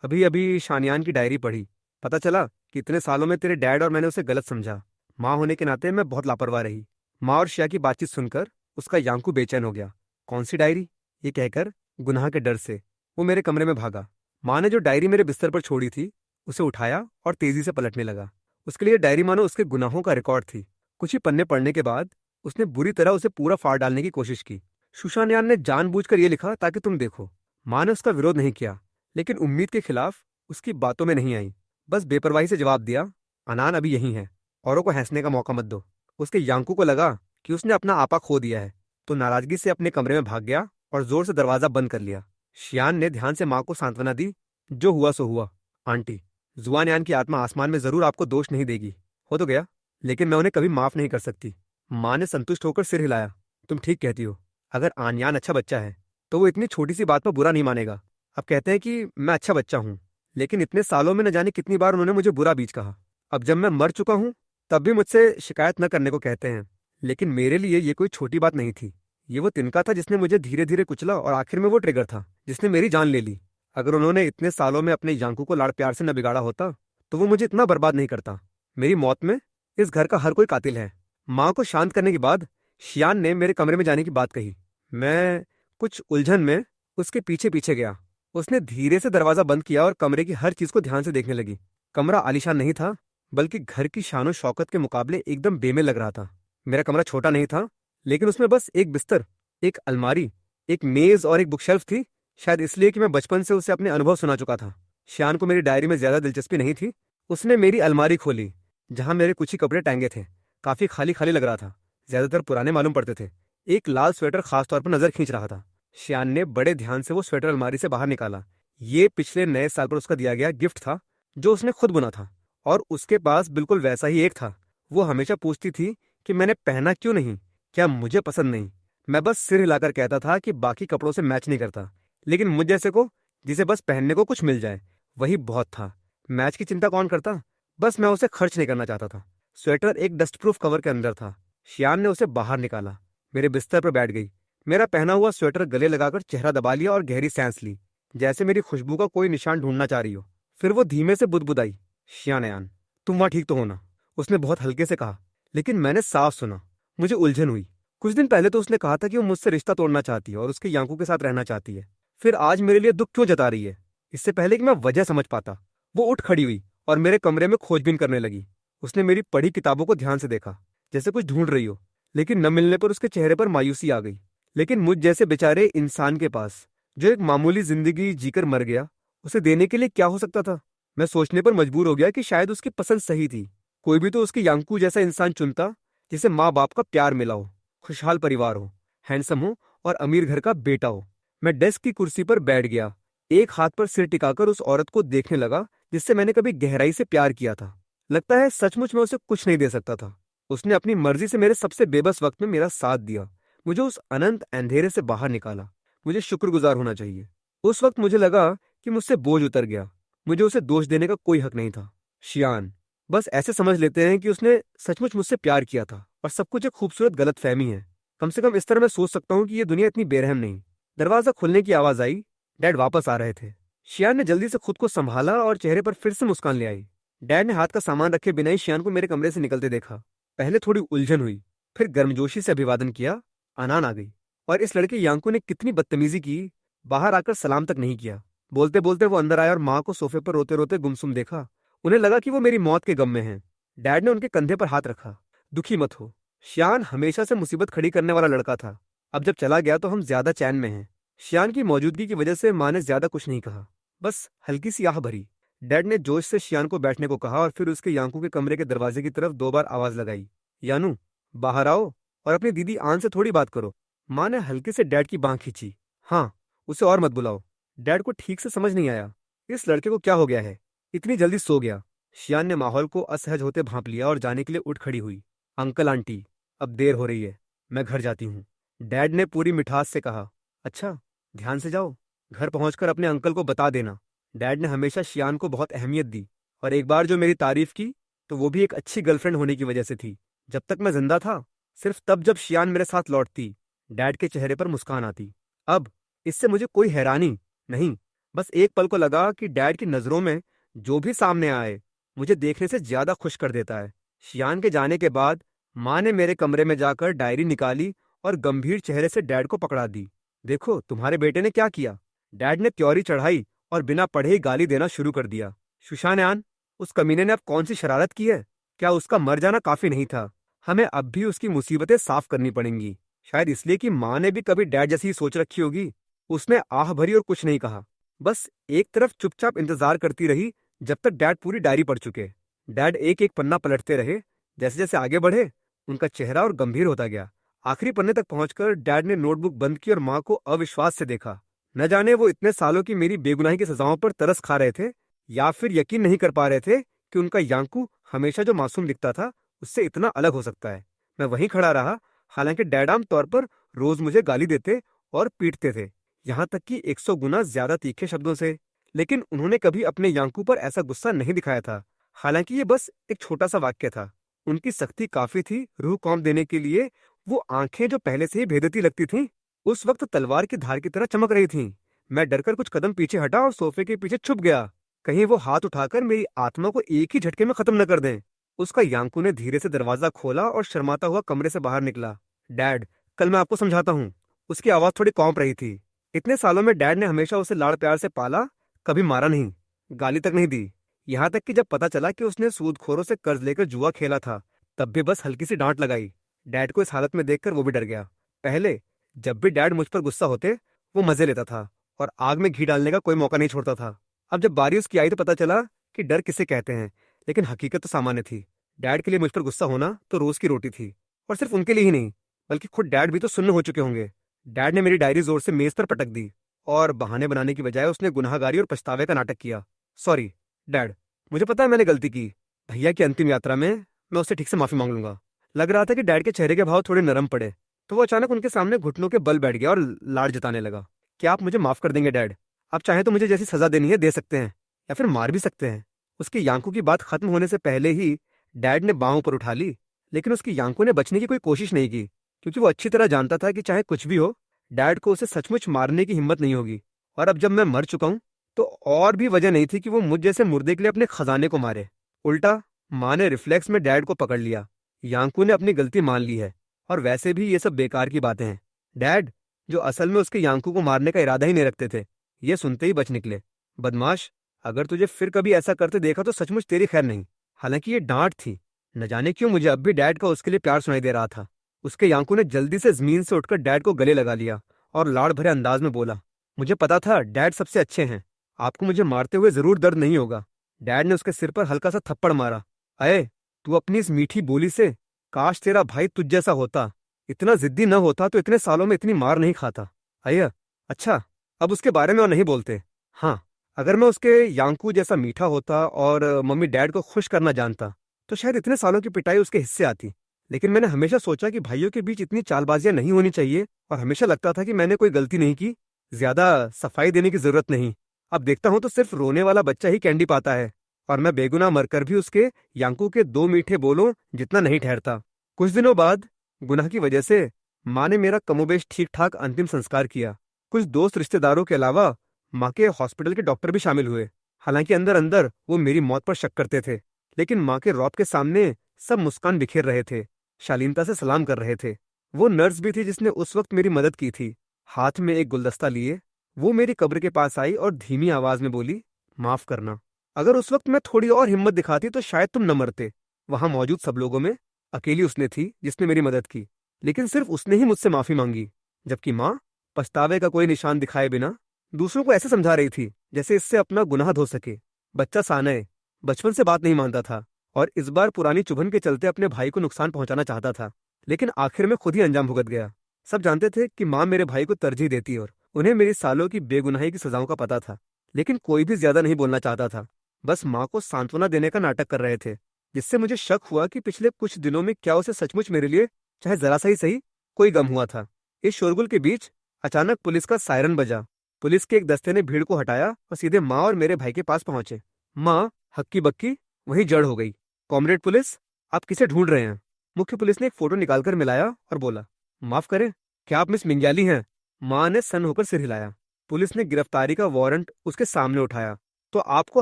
अभी अभी शानियान की डायरी पढ़ी। पता चला कि इतने सालों में तेरे डैड और मैंने उसे गलत समझा। माँ होने के नाते मैं बहुत लापरवाह रही। माँ और शिया की बातचीत सुनकर उसका यांकू बेचैन हो गया। कौन सी डायरी? ये कहकर गुनाह के डर से वो मेरे कमरे में भागा। माँ ने जो डायरी मेरे बिस्तर पर छोड़ी थी उसे उठाया और तेजी से पलटने लगा। उसके लिए डायरी मानो उसके गुनाहों का रिकॉर्ड थी। कुछ ही पन्ने पढ़ने के बाद उसने बुरी तरह उसे पूरा फाड़ डालने की कोशिश की। सुशानयान ने जानबूझकर ये लिखा ताकि तुम देखो। माँ ने उसका विरोध नहीं किया, लेकिन उम्मीद के खिलाफ उसकी बातों में नहीं आई। बस बेपरवाही से जवाब दिया, अनान अभी यही है, औरों को हंसने का मौका मत दो। उसके यांकू को लगा कि उसने अपना आपा खो दिया है, तो नाराजगी से अपने कमरे में भाग गया और जोर से दरवाजा बंद कर लिया। शियान ने ध्यान से माँ को सांत्वना दी। जो हुआ सो हुआ आंटी। जुआनयान की आत्मा आसमान में जरूर आपको दोष नहीं देगी। हो तो गया, लेकिन मैं उन्हें कभी माफ नहीं कर सकती। माँ ने संतुष्ट होकर सिर हिलाया। तुम ठीक कहती हो। अगर आनयान अच्छा बच्चा है तो वो इतनी छोटी सी बात पर बुरा नहीं मानेगा। अब कहते हैं कि मैं अच्छा बच्चा हूँ, लेकिन इतने सालों में न जाने कितनी बार उन्होंने मुझे बुरा बीज कहा। अब जब मैं मर चुका हूँ तब भी मुझसे शिकायत न करने को कहते हैं। लेकिन मेरे लिए ये कोई छोटी बात नहीं थी। ये वो तिनका था जिसने मुझे धीरे धीरे कुचला, और आखिर में वो ट्रिगर था जिसने मेरी जान ले ली। अगर उन्होंने इतने सालों में अपने यांकू को लाड़ प्यार से न बिगाड़ा होता तो वो मुझे इतना बर्बाद नहीं करता। मेरी मौत में इस घर का हर कोई कातिल है। माँ को शांत करने के बाद शियान ने मेरे कमरे में जाने की बात कही। मैं कुछ उलझन में उसके पीछे पीछे गया। उसने धीरे से दरवाजा बंद किया और कमरे की हर चीज को ध्यान से देखने लगी। कमरा आलीशान नहीं था, बल्कि घर की शानो शौकत के मुकाबले एकदम बेमेल लग रहा था। मेरा कमरा छोटा नहीं था, लेकिन उसमें बस एक बिस्तर, एक अलमारी, एक मेज और एक बुकशेल्फ थी। शायद इसलिए कि मैं बचपन से उसे अपने अनुभव सुना चुका था। श्यान को मेरी डायरी में ज्यादा दिलचस्पी नहीं थी। उसने मेरी अलमारी खोली, जहां मेरे कुछ ही कपड़े टंगे थे। काफी खाली खाली लग रहा था, ज्यादातर पुराने मालूम पड़ते थे। एक लाल स्वेटर खास तौर पर नजर खींच रहा था। श्यान ने बड़े ध्यान से वो स्वेटर अलमारी से बाहर निकाला। ये पिछले नए साल पर उसका दिया गया गिफ्ट था, जो उसने खुद बुना था। और उसके पास बिल्कुल वैसा ही एक था। वो हमेशा पूछती थी कि मैंने पहना क्यों नहीं, क्या मुझे पसंद नहीं। मैं बस सिर हिलाकर कहता था कि बाकी कपड़ों से मैच नहीं करता, लेकिन मुझ जैसे को, जिसे बस पहनने को कुछ मिल जाए, वही बहुत था। मैच की चिंता कौन करता। बस मैं उसे खर्च नहीं करना चाहता था। स्वेटर एक डस्टप्रूफ कवर के अंदर था। शियान ने उसे बाहर निकाला, मेरे बिस्तर पर बैठ गई। मेरा पहना हुआ स्वेटर गले लगाकर चेहरा दबा लिया और गहरी सांस ली, जैसे मेरी खुशबू का कोई निशान ढूंढना चाह रही हो। फिर वो धीमे से बुदबुदाई, शियानयान, तुम वहां ठीक तो हो ना? उसने बहुत हल्के से कहा, लेकिन मैंने साफ सुना। मुझे उलझन हुई। कुछ दिन पहले तो उसने कहा था कि वो मुझसे रिश्ता तोड़ना चाहती है और उसके यांकू के साथ रहना चाहती है। फिर आज मेरे लिए दुख क्यों जता रही है? इससे पहले कि मैं वजह समझ पाता, वो उठ खड़ी हुई और मेरे कमरे में खोजबीन करने लगी। उसने मेरी पढ़ी किताबों को ध्यान से देखा, जैसे कुछ ढूंढ रही हो। लेकिन न मिलने पर उसके चेहरे पर मायूसी आ गई। लेकिन मुझ जैसे बेचारे इंसान के पास, जो एक मामूली जिंदगी जीकर मर गया, उसे देने के लिए क्या हो सकता था? मैं सोचने पर मजबूर हो गया कि शायद उसकी पसंद सही थी। कोई भी तो उसके यांकू जैसा इंसान चुनता, जिसे माँ बाप का प्यार मिला हो, खुशहाल परिवार हो, हैंडसम हो और अमीर घर का बेटा हो। मैं डेस्क की कुर्सी पर बैठ गया, एक हाथ पर सिर टिकाकर उस औरत को देखने लगा जिससे मैंने कभी गहराई से प्यार किया था। लगता है सचमुच मैं उसे कुछ नहीं दे सकता था। उसने अपनी मर्जी से मेरे सबसे बेबस वक्त में मेरा साथ दिया, मुझे उस अनंत अंधेरे से बाहर निकाला। मुझे शुक्रगुजार होना चाहिए। उस वक्त मुझे लगा कि मुझसे बोझ उतर गया। मुझे उसे दोष देने का कोई हक नहीं था। शियान, बस ऐसे समझ लेते हैं कि उसने सचमुच मुझसे प्यार किया था और सब कुछ एक खूबसूरत गलतफहमी है। कम से कम इस तरह मैं सोच सकता हूँ कि ये दुनिया इतनी बेरहम नहीं। दरवाजा खुलने की आवाज आई। डैड वापस आ रहे थे। शियान ने जल्दी से खुद को संभाला और चेहरे पर फिर से मुस्कान ले आई। डैड ने हाथ का सामान रखे बिना ही शियान को मेरे कमरे से निकलते देखा। पहले थोड़ी उलझन हुई, फिर गर्मजोशी से अभिवादन किया। अनान आ गई, और इस लड़के यांकू ने कितनी बदतमीजी की, बाहर आकर सलाम तक नहीं किया। बोलते बोलते वो अंदर आया और माँ को सोफे पर रोते रोते गुमसुम देखा। उन्हें लगा कि वो मेरी मौत के गम में हैं। डैड ने उनके कंधे पर हाथ रखा। दुखी मत हो। श्यान हमेशा से मुसीबत खड़ी करने वाला लड़का था। अब जब चला गया तो हम ज्यादा चैन में हैं। श्यान की मौजूदगी की वजह से माँ ने ज्यादा कुछ नहीं कहा, बस हल्की सी आह भरी। डैड ने जोश से श्यान को बैठने को कहा और फिर उसके यांकू के कमरे के दरवाजे की तरफ 2 बार आवाज लगाई, यानू, बाहर आओ और अपनी दीदी आन से थोड़ी बात करो। माँ ने हल्के से डैड की बांह खींची। हाँ, उसे और मत बुलाओ। डैड को ठीक से समझ नहीं आया, इस लड़के को क्या हो गया है, इतनी जल्दी सो गया। शियान ने माहौल को असहज होते भांप लिया और जाने के लिए उठ खड़ी हुई। अंकल आंटी, अब देर हो रही है, मैं घर जाती हूँ। डैड ने पूरी मिठास से कहा। अच्छा, ध्यान से जाओ, घर पहुंचकर अपने अंकल को बता देना। डैड ने हमेशा शियान को बहुत अहमियत दी, और एक बार जो मेरी तारीफ की तो वो भी एक अच्छी गर्लफ्रेंड होने की वजह से थी। जब तक मैं जिंदा था, सिर्फ तब जब शियान मेरे साथ लौटती, डैड के चेहरे पर मुस्कान आती। अब इससे मुझे कोई हैरानी नहीं, बस एक पल को लगा कि डैड की नजरों में जो भी सामने आए मुझे देखने से ज्यादा खुश कर देता है। शियान के जाने के बाद माँ ने मेरे कमरे में जाकर डायरी निकाली और गंभीर चेहरे से डैड को पकड़ा दी। देखो तुम्हारे बेटे ने क्या किया। डैड ने त्योरी चढ़ाई और बिना पढ़े ही गाली देना शुरू कर दिया। सुशान्यान, उस कमीने ने अब कौन सी शरारत की है? क्या उसका मर जाना काफी नहीं था? हमें अब भी उसकी मुसीबतें साफ करनी पड़ेंगी। शायद इसलिए कि माँ ने भी कभी डैड जैसी ही सोच रखी होगी। उसने आह भरी और कुछ नहीं कहा, बस एक तरफ चुपचाप इंतजार करती रही जब तक डैड पूरी डायरी पढ़ चुके। डैड एक एक पन्ना पलटते रहे। जैसे जैसे आगे बढ़े उनका चेहरा और गंभीर होता गया। आखिरी पन्ने तक पहुंचकर डैड ने नोटबुक बंद की और माँ को अविश्वास से देखा। न जाने वो इतने सालों की मेरी बेगुनाही की सजाओं पर तरस खा रहे थे या फिर यकीन नहीं कर पा रहे थे कि उनका यांकू हमेशा जो मासूम दिखता था उससे इतना अलग हो सकता है। मैं वहीं खड़ा रहा, हालांकि डैड आम तौर पर रोज मुझे गाली देते और पीटते थे, यहाँ तक कि 100 गुना ज्यादा तीखे शब्दों से। लेकिन उन्होंने कभी अपने यांकू पर ऐसा गुस्सा नहीं दिखाया था। हालांकि ये बस एक छोटा सा वाक्य था। उनकी सख्ती काफी थी रूह कौम देने के लिए। वो आंखें जो पहले से ही भेदती लगती थीं, उस वक्त तलवार की धार की तरह चमक रही थीं। मैं डरकर कुछ कदम पीछे हटा और सोफे के पीछे छुप गया, कहीं वो हाथ उठाकर मेरी आत्मा को एक ही झटके में खत्म न कर दें। उसका यांकू ने धीरे से दरवाजा खोला और शर्माता हुआ कमरे से बाहर निकला। डैड, कल मैं आपको समझाता हूँ। उसकी आवाज थोड़ी कौंप रही थी। इतने सालों में डैड ने हमेशा उसे लाड़ प्यार से पाला, कभी मारा नहीं, गाली तक नहीं दी। यहाँ तक कि जब पता चला कि उसने सूदखोरों से कर्ज लेकर जुआ खेला था, तब भी बस हल्की सी डांट लगाई। डैड को इस हालत में देखकर वो भी डर गया। पहले जब भी डैड मुझ पर गुस्सा होते, वो मजे लेता था और आग में घी डालने का कोई मौका नहीं छोड़ता था। अब जब बारी उसकी आई तो पता चला कि डर किसे कहते हैं, लेकिन हकीकत तो सामान्य थी। डैड के लिए मुझ पर गुस्सा होना तो रोज की रोटी थी। और सिर्फ उनके लिए ही नहीं, बल्कि खुद डैड भी तो सुन्न हो चुके होंगे। डैड ने मेरी डायरी जोर से मेज पर पटक दी और बहाने बनाने की बजाय उसने गुनाहगारी और पछतावे का नाटक किया। सॉरी डैड, मुझे पता है मैंने गलती की। भैया की अंतिम यात्रा में मैं उससे ठीक से माफी मांग लूंगा। लग रहा था कि डैड के चेहरे के भाव थोड़े नरम पड़े, तो वो अचानक उनके सामने घुटनों के बल बैठ गया और लाड़ जताने लगा। क्या आप मुझे माफ कर देंगे डैड? आप चाहें तो मुझे जैसी सजा देनी है दे सकते हैं, या फिर मार भी सकते हैं। उसके यांकू की बात खत्म होने से पहले ही डैड ने बाहों पर उठा ली, लेकिन उसकी यांकू ने बचने की कोई कोशिश नहीं की, क्योंकि वो अच्छी तरह जानता था कि चाहे कुछ भी हो, डैड को उसे सचमुच मारने की हिम्मत नहीं होगी। और अब जब मैं मर चुका हूं, तो और भी वजह नहीं थी कि वो मुझ जैसे मुर्दे के लिए अपने खजाने को मारे। उल्टा माँ ने रिफ्लेक्स में डैड को पकड़ लिया। यांकू ने अपनी गलती मान ली है, और वैसे भी ये सब बेकार की बातें हैं। डैड, जो असल में उसके यांकू को मारने का इरादा ही नहीं रखते थे, ये सुनते ही बच निकले। बदमाश, अगर तुझे फिर कभी ऐसा करते देखा तो सचमुच तेरी खैर नहीं। हालांकि ये डांट थी। न जाने क्यों मुझे अब भी डैड का उसके लिए प्यार सुनाई दे रहा था। उसके यांकू ने जल्दी से जमीन से उठकर डैड को गले लगा लिया और लाड़ भरे अंदाज में बोला, मुझे पता था डैड सबसे अच्छे हैं, आपको मुझे मारते हुए जरूर दर्द नहीं होगा। डैड ने उसके सिर पर हल्का सा थप्पड़ मारा। अये, तू अपनी इस मीठी बोली से, काश तेरा भाई तुझ जैसा होता, इतना जिद्दी न होता तो इतने सालों में इतनी मार नहीं खाता। अय्या, अच्छा, अब उसके बारे में और नहीं बोलते। हाँ, अगर मैं उसके यांकू जैसा मीठा होता और मम्मी डैड को खुश करना जानता, तो शायद इतने सालों की पिटाई उसके हिस्से आती। लेकिन मैंने हमेशा सोचा कि भाइयों के बीच इतनी चालबाजियां नहीं होनी चाहिए, और हमेशा लगता था कि मैंने कोई गलती नहीं की, ज्यादा सफाई देने की जरूरत नहीं। अब देखता हूं तो सिर्फ रोने वाला बच्चा ही कैंडी पाता है, और मैं बेगुनाह मरकर भी उसके यांकू के 2 मीठे बोलों जितना नहीं ठहरता। कुछ दिनों बाद गुनाह की वजह से माँ ने मेरा कमोबेश ठीक ठाक अंतिम संस्कार किया। कुछ दोस्त रिश्तेदारों के अलावा माँ के हॉस्पिटल के डॉक्टर भी शामिल हुए। हालांकि अंदर अंदर वो मेरी मौत पर शक करते थे, लेकिन माँ के रौब के सामने सब मुस्कान बिखेर रहे थे, शालीनता से सलाम कर रहे थे। वो नर्स भी थी जिसने उस वक्त मेरी मदद की थी। हाथ में एक गुलदस्ता लिए वो मेरी कब्र के पास आई और धीमी आवाज में बोली, माफ करना। अगर उस वक्त मैं थोड़ी और हिम्मत दिखाती तो शायद तुम न मरते। वहां मौजूद सब लोगों में अकेली उसने थी जिसने मेरी मदद की, लेकिन सिर्फ उसने ही मुझसे माफी मांगी। जबकि माँ पछतावे का कोई निशान दिखाए बिना दूसरों को ऐसे समझा रही थी जैसे इससे अपना गुनाह धो सके। बच्चा सानय बचपन से बात नहीं मानता था, और इस बार पुरानी चुभन के चलते अपने भाई को नुकसान पहुंचाना चाहता था, लेकिन आखिर में खुद ही अंजाम भुगत गया। सब जानते थे कि माँ मेरे भाई को तरजीह देती और उन्हें मेरी सालों की बेगुनाही की सजाओं का पता था, लेकिन कोई भी ज्यादा नहीं बोलना चाहता था। बस माँ को सांत्वना देने का नाटक कर रहे थे, जिससे मुझे शक हुआ कि पिछले कुछ दिनों में क्या उसे सचमुच मेरे लिए, चाहे जरा सा ही सही, कोई गम हुआ था। इस शोरगुल के बीच अचानक पुलिस का सायरन बजा। पुलिस के एक दस्ते ने भीड़ को हटाया और सीधे माँ और मेरे भाई के पास पहुंचे। माँ हक्की बक्की वहीं जड़ हो गई। कॉमरेड पुलिस, आप किसे ढूंढ रहे हैं? मुख्य पुलिस ने एक फोटो निकालकर मिलाया और बोला, माफ करें, क्या आप मिस मिंग्याली हैं? माँ ने सन्न होकर सिर हिलाया। पुलिस ने गिरफ्तारी का वारंट उसके सामने उठाया। तो आपको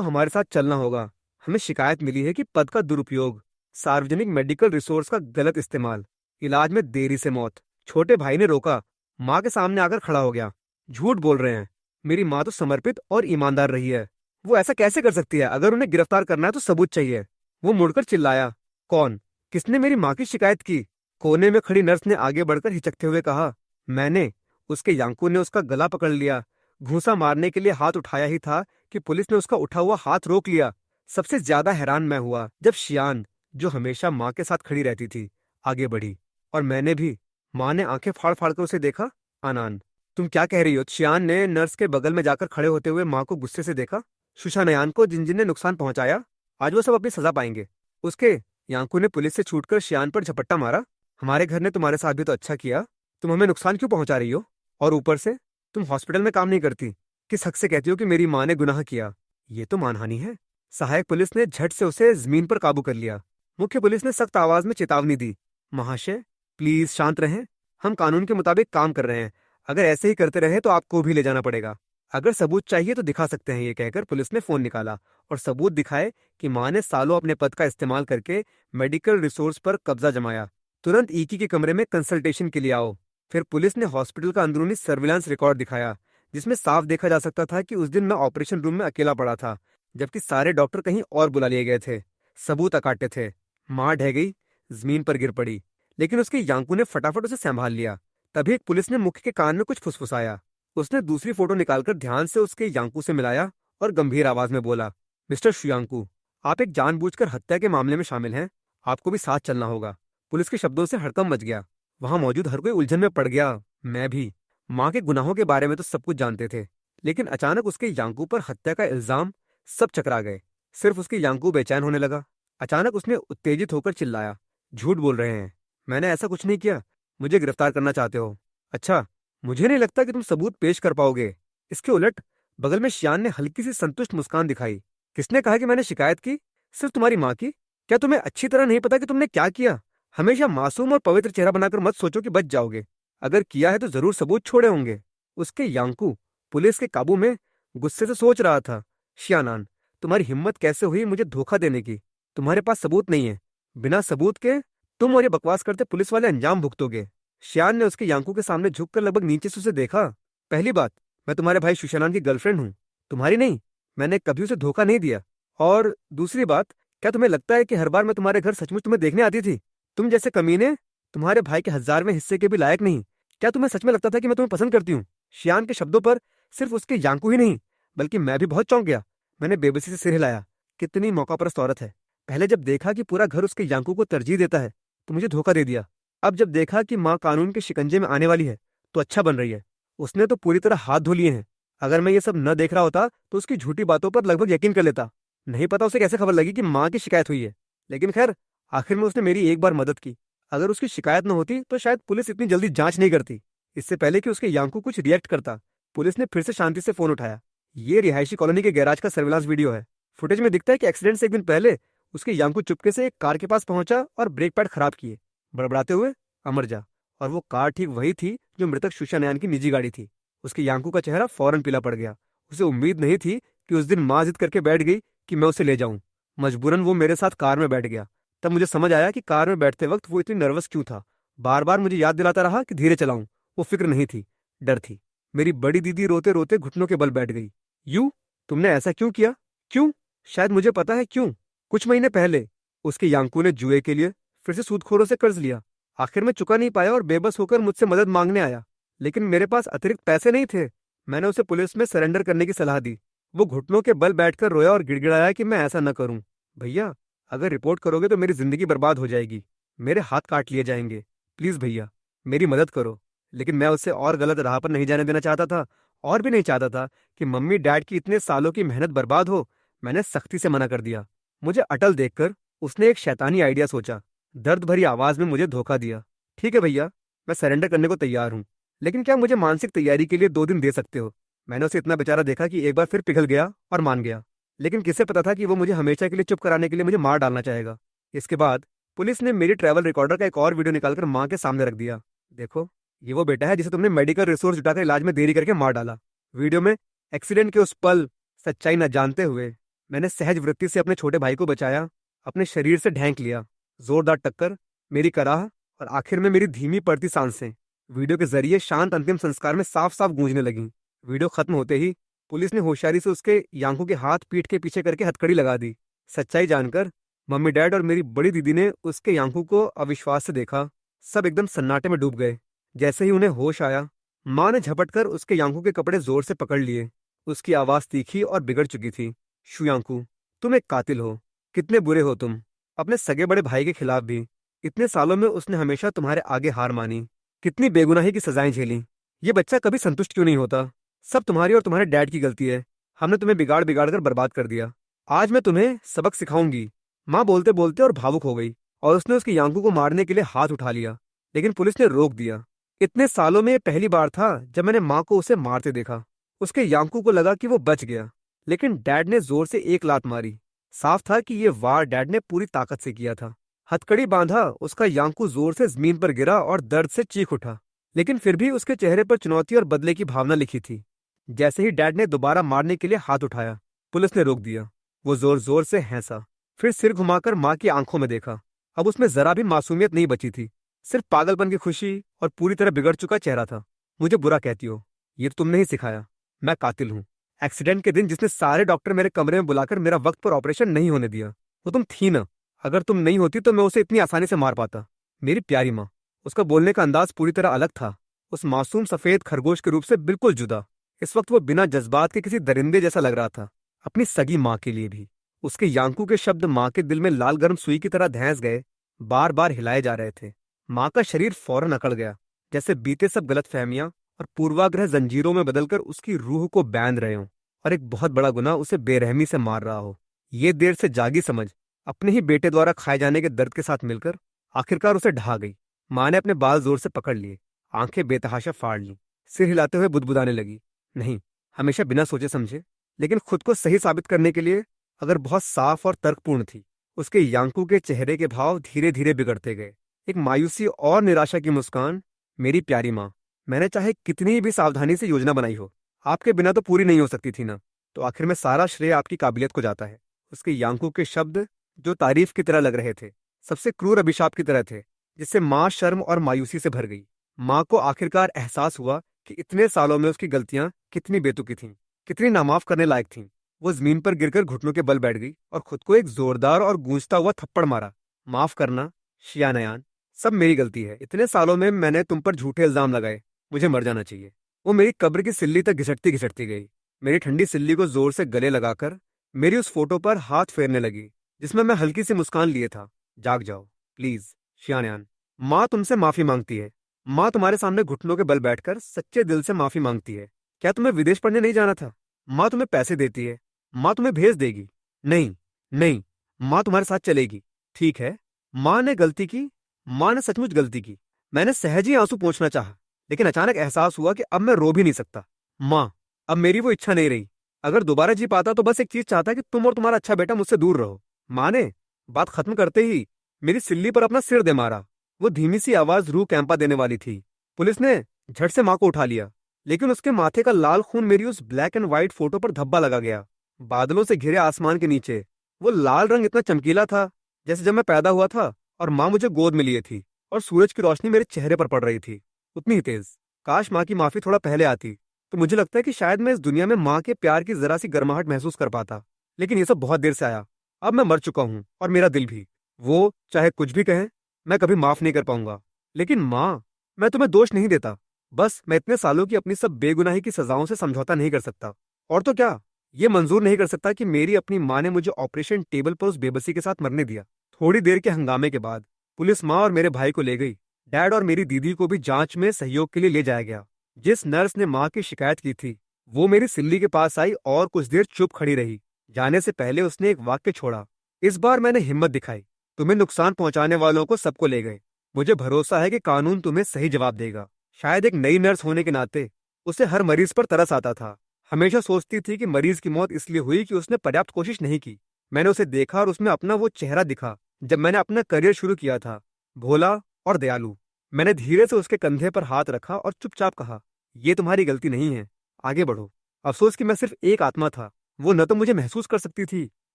हमारे साथ चलना होगा। हमें शिकायत मिली है कि पद का दुरुपयोग, सार्वजनिक मेडिकल रिसोर्स का गलत इस्तेमाल, इलाज में देरी से मौत। छोटे भाई ने रोका, माँ के सामने आकर खड़ा हो गया। झूठ बोल रहे हैं। मेरी माँ तो समर्पित और ईमानदार रही है। वो ऐसा कैसे कर सकती है? अगर उन्हें गिरफ्तार करना है तो सबूत चाहिए। वो मुड़कर चिल्लाया, कौन? किसने मेरी माँ की शिकायत की? कोने में खड़ी नर्स ने आगे बढ़कर हिचकते हुए कहा, मैंने। उसके यांकू ने उसका गला पकड़ लिया। घूंसा मारने के लिए हाथ उठाया ही था कि पुलिस ने उसका उठा हुआ हाथ रोक लिया। सबसे ज्यादा हैरान मैं हुआ जब शियान, जो हमेशा माँ के साथ खड़ी रहती थी, आगे बढ़ी। और मैंने भी। माँ ने आंखें फाड़ फाड़ कर उसे देखा। आनान, तुम क्या कह रही हो? शियान ने नर्स के बगल में जाकर खड़े होते हुए माँ को गुस्से से देखा। सुशानयान को जिन जिन ने नुकसान पहुंचाया, आज वो सब अपनी सजा पाएंगे। उसके यांकू ने पुलिस से छूटकर शियान पर झपट्टा मारा। हमारे घर ने तुम्हारे साथ भी तो अच्छा किया। तुम हमें नुकसान क्यों पहुंचा रही हो? और ऊपर से तुम हॉस्पिटल में काम नहीं करती। किस हक से कहती हो कि मेरी माँ ने गुनाह किया? ये तो मानहानि है। सहायक पुलिस ने झट से उसे जमीन पर काबू कर लिया। मुख्य पुलिस ने सख्त आवाज में चेतावनी दी, महाशय प्लीज शांत रहें। हम कानून के मुताबिक काम कर रहे हैं। अगर ऐसे ही करते रहे तो आपको भी ले जाना पड़ेगा। अगर सबूत चाहिए तो दिखा सकते हैं। ये कहकर पुलिस ने फोन निकाला और सबूत दिखाए कि माँ ने सालों अपने पद का इस्तेमाल करके मेडिकल रिसोर्स पर कब्जा जमाया। तुरंत ईकी के कमरे में कंसल्टेशन के लिए आओ। फिर पुलिस ने हॉस्पिटल का अंदरूनी सर्विलांस रिकॉर्ड दिखाया, जिसमें साफ देखा जा सकता था कि उस दिन मैं ऑपरेशन रूम में अकेला पड़ा था, जबकि सारे डॉक्टर कहीं और बुला लिए गए थे। सबूत अकाट्य थे। माँ ढह गई, जमीन पर गिर पड़ी, लेकिन उसके यांकू ने फटाफट उसे संभाल लिया। तभी एक पुलिस ने मुख्य के कान में कुछ फुसफुसाया। उसने दूसरी फोटो निकालकर ध्यान से उसके यांकू से मिलाया और गंभीर आवाज में बोला, मिस्टर शुयांकू, आप एक जानबूझकर हत्या के मामले में शामिल हैं। आपको भी साथ चलना होगा। पुलिस के शब्दों से हड़कंप मच गया। वहां मौजूद हर कोई उलझन में पड़ गया। मैं भी। माँ के गुनाहों के बारे में तो सब कुछ जानते थे, लेकिन अचानक उसके यांकू पर हत्या का इल्जाम। सब चकरा गए। सिर्फ उसके यांकू बेचैन होने लगा। अचानक उसने उत्तेजित होकर चिल्लाया, झूठ बोल रहे हैं। मैंने ऐसा कुछ नहीं किया। मुझे गिरफ्तार करना चाहते हो? अच्छा, मुझे नहीं लगता कि तुम सबूत पेश कर पाओगे। इसके उलट बगल में शियान ने हल्की सी संतुष्ट मुस्कान दिखाई। किसने कहा कि मैंने शिकायत की? सिर्फ तुम्हारी माँ की। क्या तुम्हें अच्छी तरह नहीं पता कि तुमने क्या किया? हमेशा मासूम और पवित्र चेहरा बनाकर मत सोचो कि बच जाओगे। अगर किया है तो जरूर सबूत छोड़े होंगे। उसके यांकू पुलिस के काबू में गुस्से से सोच रहा था, शियानान, तुम्हारी हिम्मत कैसे हुई मुझे धोखा देने की? तुम्हारे पास सबूत नहीं है। बिना सबूत के तुम और ये बकवास करते पुलिस वाले अंजाम भुगतोगे। श्यान ने उसके यांकू के सामने झुककर लगभग नीचे से उसे देखा। पहली बात, मैं तुम्हारे भाई सुशानान की गर्लफ्रेंड हूँ, तुम्हारी नहीं। मैंने कभी उसे धोखा नहीं दिया। और दूसरी बात, क्या तुम्हें लगता है कि हर बार मैं तुम्हारे घर सचमुच तुम्हें देखने आती थी? तुम जैसे कमीने तुम्हारे भाई के 1000वें हिस्से के भी लायक नहीं। क्या तुम्हें सच में लगता था कि मैं तुम्हें पसंद करती हूँ? श्यान के शब्दों पर सिर्फ उसके यांकू ही नहीं, बल्कि मैं भी बहुत चौंक गया। मैंने बेबसी से सिर हिलाया। कितनी मौकापरस्त औरत है। पहले जब देखा कि पूरा घर उसके यांकू को तरजीह देता है तो मुझे धोखा दे दिया। अब जब देखा कि माँ कानून के शिकंजे में आने वाली है तो अच्छा बन रही है। उसने तो पूरी तरह हाथ धो लिए हैं। अगर मैं ये सब न देख रहा होता तो उसकी झूठी बातों पर लगभग यकीन कर लेता। नहीं पता उसे कैसे खबर लगी कि माँ की शिकायत हुई है, लेकिन खैर आखिर में उसने मेरी एक बार मदद की। अगर उसकी शिकायत न होती तो शायद पुलिस इतनी जल्दी जांच नहीं करती। इससे पहले कि उसके यांकू कुछ रिएक्ट करता, पुलिस ने फिर से शांति से फोन उठाया। ये रिहायशी कॉलोनी के गैराज का सर्विलांस वीडियो है। फुटेज में दिखता है कि एक्सीडेंट से एक दिन पहले उसके यांकू चुपके से एक कार के पास पहुंचा और ब्रेक पैड खराब किए, बड़बड़ाते हुए, अमर जा। और वो कार ठीक वही थी जो मृतक सुशानयान की निजी गाड़ी थी। उसके यांकू का चेहरा फौरन पीला पड़ गया। उसे उम्मीद नहीं थी कि उस दिन माँ जिद करके बैठ गई कि मैं उसे ले जाऊं। मजबूरन वो मेरे साथ कार में बैठ गया। तब मुझे समझ आया कि कार में बैठते वक्त वो इतनी नर्वस क्यों था। बार बार मुझे याद दिलाता रहा कि धीरे चलाऊं। वो फिक्र नहीं थी, डर थी। मेरी बड़ी दीदी रोते रोते घुटनों के बल बैठ गई। यू, तुमने ऐसा क्यों किया? क्यों? शायद मुझे पता है क्यों। कुछ महीने पहले उसके यांकू ने जुए के लिए फिर से सूदखोरों से कर्ज लिया। आखिर में चुका नहीं पाया और बेबस होकर मुझसे मदद मांगने आया, लेकिन मेरे पास अतिरिक्त पैसे नहीं थे। मैंने उसे पुलिस में सरेंडर करने की सलाह दी। वो घुटनों के बल बैठकर रोया और गिड़गिड़ाया कि मैं ऐसा न करूं। भैया, अगर रिपोर्ट करोगे तो मेरी जिंदगी बर्बाद हो जाएगी। मेरे हाथ काट लिए जाएंगे। प्लीज भैया, मेरी मदद करो। लेकिन मैं उसे और गलत राह पर नहीं जाने देना चाहता था, और भी नहीं चाहता था कि मम्मी डैड की इतने सालों की मेहनत बर्बाद हो। मैंने सख्ती से मना कर दिया। मुझे अटल देखकर उसने एक शैतानी आइडिया सोचा। दर्द भरी आवाज में मुझे धोखा दिया, ठीक है भैया, मैं सरेंडर करने को तैयार हूँ, लेकिन क्या मुझे मानसिक तैयारी के लिए 2 दिन दे सकते हो? मैंने उसे इतना बेचारा देखा कि एक बार फिर पिघल गया और मान गया। लेकिन किसे पता था कि वो मुझे हमेशा के लिए चुप कराने के लिए मुझे मार डालना चाहेगा। इसके बाद पुलिस ने मेरी ट्रैवल रिकॉर्डर का एक और वीडियो निकालकर माँ के सामने रख दिया। देखो, ये वो बेटा है जिसे तुमने मेडिकल रिसोर्स जुटाकर इलाज में देरी करके मार डाला। वीडियो में एक्सीडेंट के उस पल सच्चाई न जानते हुए मैंने सहज वृत्ति से अपने छोटे भाई को बचाया, अपने शरीर से ढेंक लिया। जोरदार टक्कर, मेरी कराह और आखिर में मेरी धीमी पड़ती सांसें वीडियो के जरिए शांत अंतिम संस्कार में साफ साफ गूंजने लगीं। वीडियो खत्म होते ही पुलिस ने होशियारी से उसके यांकू के हाथ पीठ के पीछे करके हथकड़ी लगा दी। सच्चाई जानकर मम्मी डैड और मेरी बड़ी दीदी ने उसके यांकू को अविश्वास से देखा। सब एकदम सन्नाटे में डूब गए। जैसे ही उन्हें होश आया, माँ ने झपट कर उसके यांकू के कपड़े जोर से पकड़ लिए। उसकी आवाज तीखी और बिगड़ चुकी थी। शुयांकू, तुम एक कातिल हो। कितने बुरे हो तुम, अपने सगे बड़े भाई के खिलाफ भी। इतने सालों में उसने हमेशा तुम्हारे आगे हार मानी, कितनी बेगुनाही की सजाएं झेली। ये बच्चा कभी संतुष्ट क्यों नहीं होता? सब तुम्हारी और तुम्हारे डैड की गलती है। हमने तुम्हें बिगाड़ बिगाड़ कर बर्बाद कर दिया। आज मैं तुम्हें सबक सिखाऊंगी। माँ बोलते बोलते और भावुक हो गई और उसने उसके यांकू को मारने के लिए हाथ उठा लिया, लेकिन पुलिस ने रोक दिया। इतने सालों में ये पहली बार था जब मैंने माँ को उसे मारते देखा। उसके यांकू को लगा कि वो बच गया, लेकिन डैड ने जोर से एक लात मारी। साफ था कि ये वार डैड ने पूरी ताकत से किया था। हथकड़ी बांधा, उसका यांकू जोर से जमीन पर गिरा और दर्द से चीख उठा, लेकिन फिर भी उसके चेहरे पर चुनौती और बदले की भावना लिखी थी। जैसे ही डैड ने दोबारा मारने के लिए हाथ उठाया, पुलिस ने रोक दिया। वो जोर जोर से हंसा, फिर सिर घुमाकर माँ की आंखों में देखा। अब उसमें जरा भी मासूमियत नहीं बची थी, सिर्फ पागलपन की खुशी और पूरी तरह बिगड़ चुका चेहरा था। मुझे बुरा कहती हो, ये तो तुमने ही सिखाया। मैं कातिल हूँ। एक्सीडेंट के दिन जिसने सारे डॉक्टर मेरे कमरे में बुलाकर मेरा वक्त पर ऑपरेशन नहीं होने दिया, वो तुम थी ना। अगर तुम नहीं होती तो मैं उसे इतनी आसानी से मार पाता। मेरी प्यारी माँ। उसका बोलने का अंदाज पूरी तरह अलग था, उस मासूम सफेद खरगोश के रूप से बिल्कुल जुदा। इस वक्त वो बिना जज्बात के किसी दरिंदे जैसा लग रहा था, अपनी सगी माँ के लिए भी। उसके यांकू के शब्द माँ के दिल में लाल गर्म सुई की तरह धंस गए, बार बार हिलाए जा रहे थे। माँ का शरीर फौरन अकड़ गया, जैसे बीते सब गलतफहमियां और पूर्वाग्रह जंजीरों में बदलकर उसकी रूह को बांध रहे हों और एक बहुत बड़ा गुनाह उसे बेरहमी से मार रहा हो। ये देर से जागी समझ अपने ही बेटे द्वारा खाए जाने के दर्द के साथ मिलकर आखिरकार उसे ढा गई। माँ ने अपने बाल जोर से पकड़ लिए, आंखें बेतहाशा फाड़ ली, सिर हिलाते हुए बुदबुदाने लगी। नहीं, हमेशा बिना सोचे समझे, लेकिन खुद को सही साबित करने के लिए अगर बहुत साफ और तर्कपूर्ण थी। उसके यांकू के चेहरे के भाव धीरे धीरे बिगड़ते गए, एक मायूसी और निराशा की मुस्कान। मेरी प्यारी माँ, मैंने चाहे कितनी भी सावधानी से योजना बनाई हो, आपके बिना तो पूरी नहीं हो सकती थी ना। तो आखिर में सारा श्रेय आपकी काबिलियत को जाता है। उसके यांकू के शब्द जो तारीफ की तरह लग रहे थे, सबसे क्रूर अभिशाप की तरह थे, जिससे माँ शर्म और मायूसी से भर गई। माँ को आखिरकार एहसास हुआ कि इतने सालों में उसकी गलतियां कितनी बेतुकी थीं, कितनी नामाफ करने लायक थीं। वो जमीन पर गिरकर घुटनों के बल बैठ गई और खुद को एक जोरदार और गूंजता हुआ थप्पड़ मारा। माफ करना शियानयान, सब मेरी गलती है। इतने सालों में मैंने तुम पर झूठे इल्जाम लगाए, मुझे मर जाना चाहिए। वो मेरी कब्र की सिल्ली तक घिसटती घिसटती गई, मेरी ठंडी सिल्ली को जोर से गले लगाकर मेरी उस फोटो पर हाथ फेरने लगी जिसमें मैं हल्की सी मुस्कान लिए था। जाग जाओ प्लीज शियानयान, माँ तुमसे माफी मांगती है। माँ तुम्हारे सामने घुटनों के बल बैठकर सच्चे दिल से माफी मांगती है। क्या तुम्हें विदेश पढ़ने नहीं जाना था? माँ तुम्हें पैसे देती है, माँ तुम्हें भेज देगी। नहीं नहीं, माँ तुम्हारे साथ चलेगी। ठीक है, माँ ने गलती की, माँ ने सचमुच गलती की। मैंने सहज ही आंसू पोंछना चाहा, लेकिन अचानक एहसास हुआ कि अब मैं रो भी नहीं सकता। माँ, अब मेरी वो इच्छा नहीं रही। अगर दोबारा जी पाता तो बस एक चीज चाहता कि तुम और तुम्हारा अच्छा बेटा मुझसे दूर रहो। माँ ने बात खत्म करते ही मेरी सिल्ली पर अपना सिर दे मारा। वो धीमी सी आवाज रूह कैंपा देने वाली थी। पुलिस ने झट से माँ को उठा लिया, लेकिन उसके माथे का लाल खून मेरी उस ब्लैक एंड व्हाइट फोटो पर धब्बा लगा गया। बादलों से घिरे आसमान के नीचे वो लाल रंग इतना चमकीला था जैसे जब मैं पैदा हुआ था और माँ मुझे गोद में लिए थी और सूरज की रोशनी मेरे चेहरे पर पड़ रही थी, उतनी ही तेज। काश माँ की माफी थोड़ा पहले आती तो मुझे लगता है कि शायद मैं इस दुनिया में माँ के प्यार की जरा सी गर्माहट महसूस कर पाता, लेकिन ये सब बहुत देर से आया। अब मैं मर चुका हूँ और मेरा दिल भी। वो चाहे कुछ भी कहे, मैं कभी माफ नहीं कर पाऊंगा। लेकिन माँ, मैं तुम्हें दोष नहीं देता, बस मैं इतने सालों की अपनी सब बेगुनाही की सजाओं से समझौता नहीं कर सकता। और तो क्या, ये मंजूर नहीं कर सकता कि मेरी अपनी माँ ने मुझे ऑपरेशन टेबल पर उस बेबसी के साथ मरने दिया। थोड़ी देर के हंगामे के बाद पुलिस माँ और मेरे भाई को ले गई। डैड और मेरी दीदी को भी जांच में सहयोग के लिए ले जाया गया। जिस नर्स ने माँ की शिकायत की थी वो मेरी सिल्ली के पास आई और कुछ देर चुप खड़ी रही। जाने से पहले उसने एक वाक्य छोड़ा, इस बार मैंने हिम्मत दिखाई, तुम्हें नुकसान पहुंचाने वालों को सबको ले गए। मुझे भरोसा है कि कानून तुम्हें सही जवाब देगा। शायद एक नई नर्स होने के नाते उसे हर मरीज पर तरस आता था। हमेशा सोचती थी कि मरीज की मौत इसलिए हुई कि उसने पर्याप्त कोशिश नहीं की। मैंने उसे देखा और उसमें अपना वो चेहरा दिखा जब मैंने अपना करियर शुरू किया था, भोला और दयालु। मैंने धीरे से उसके कंधे पर हाथ रखा और चुपचाप कहा, ये तुम्हारी गलती नहीं है, आगे बढ़ो। अफसोस कि मैं सिर्फ एक आत्मा था। वो न तो मुझे महसूस कर सकती थी,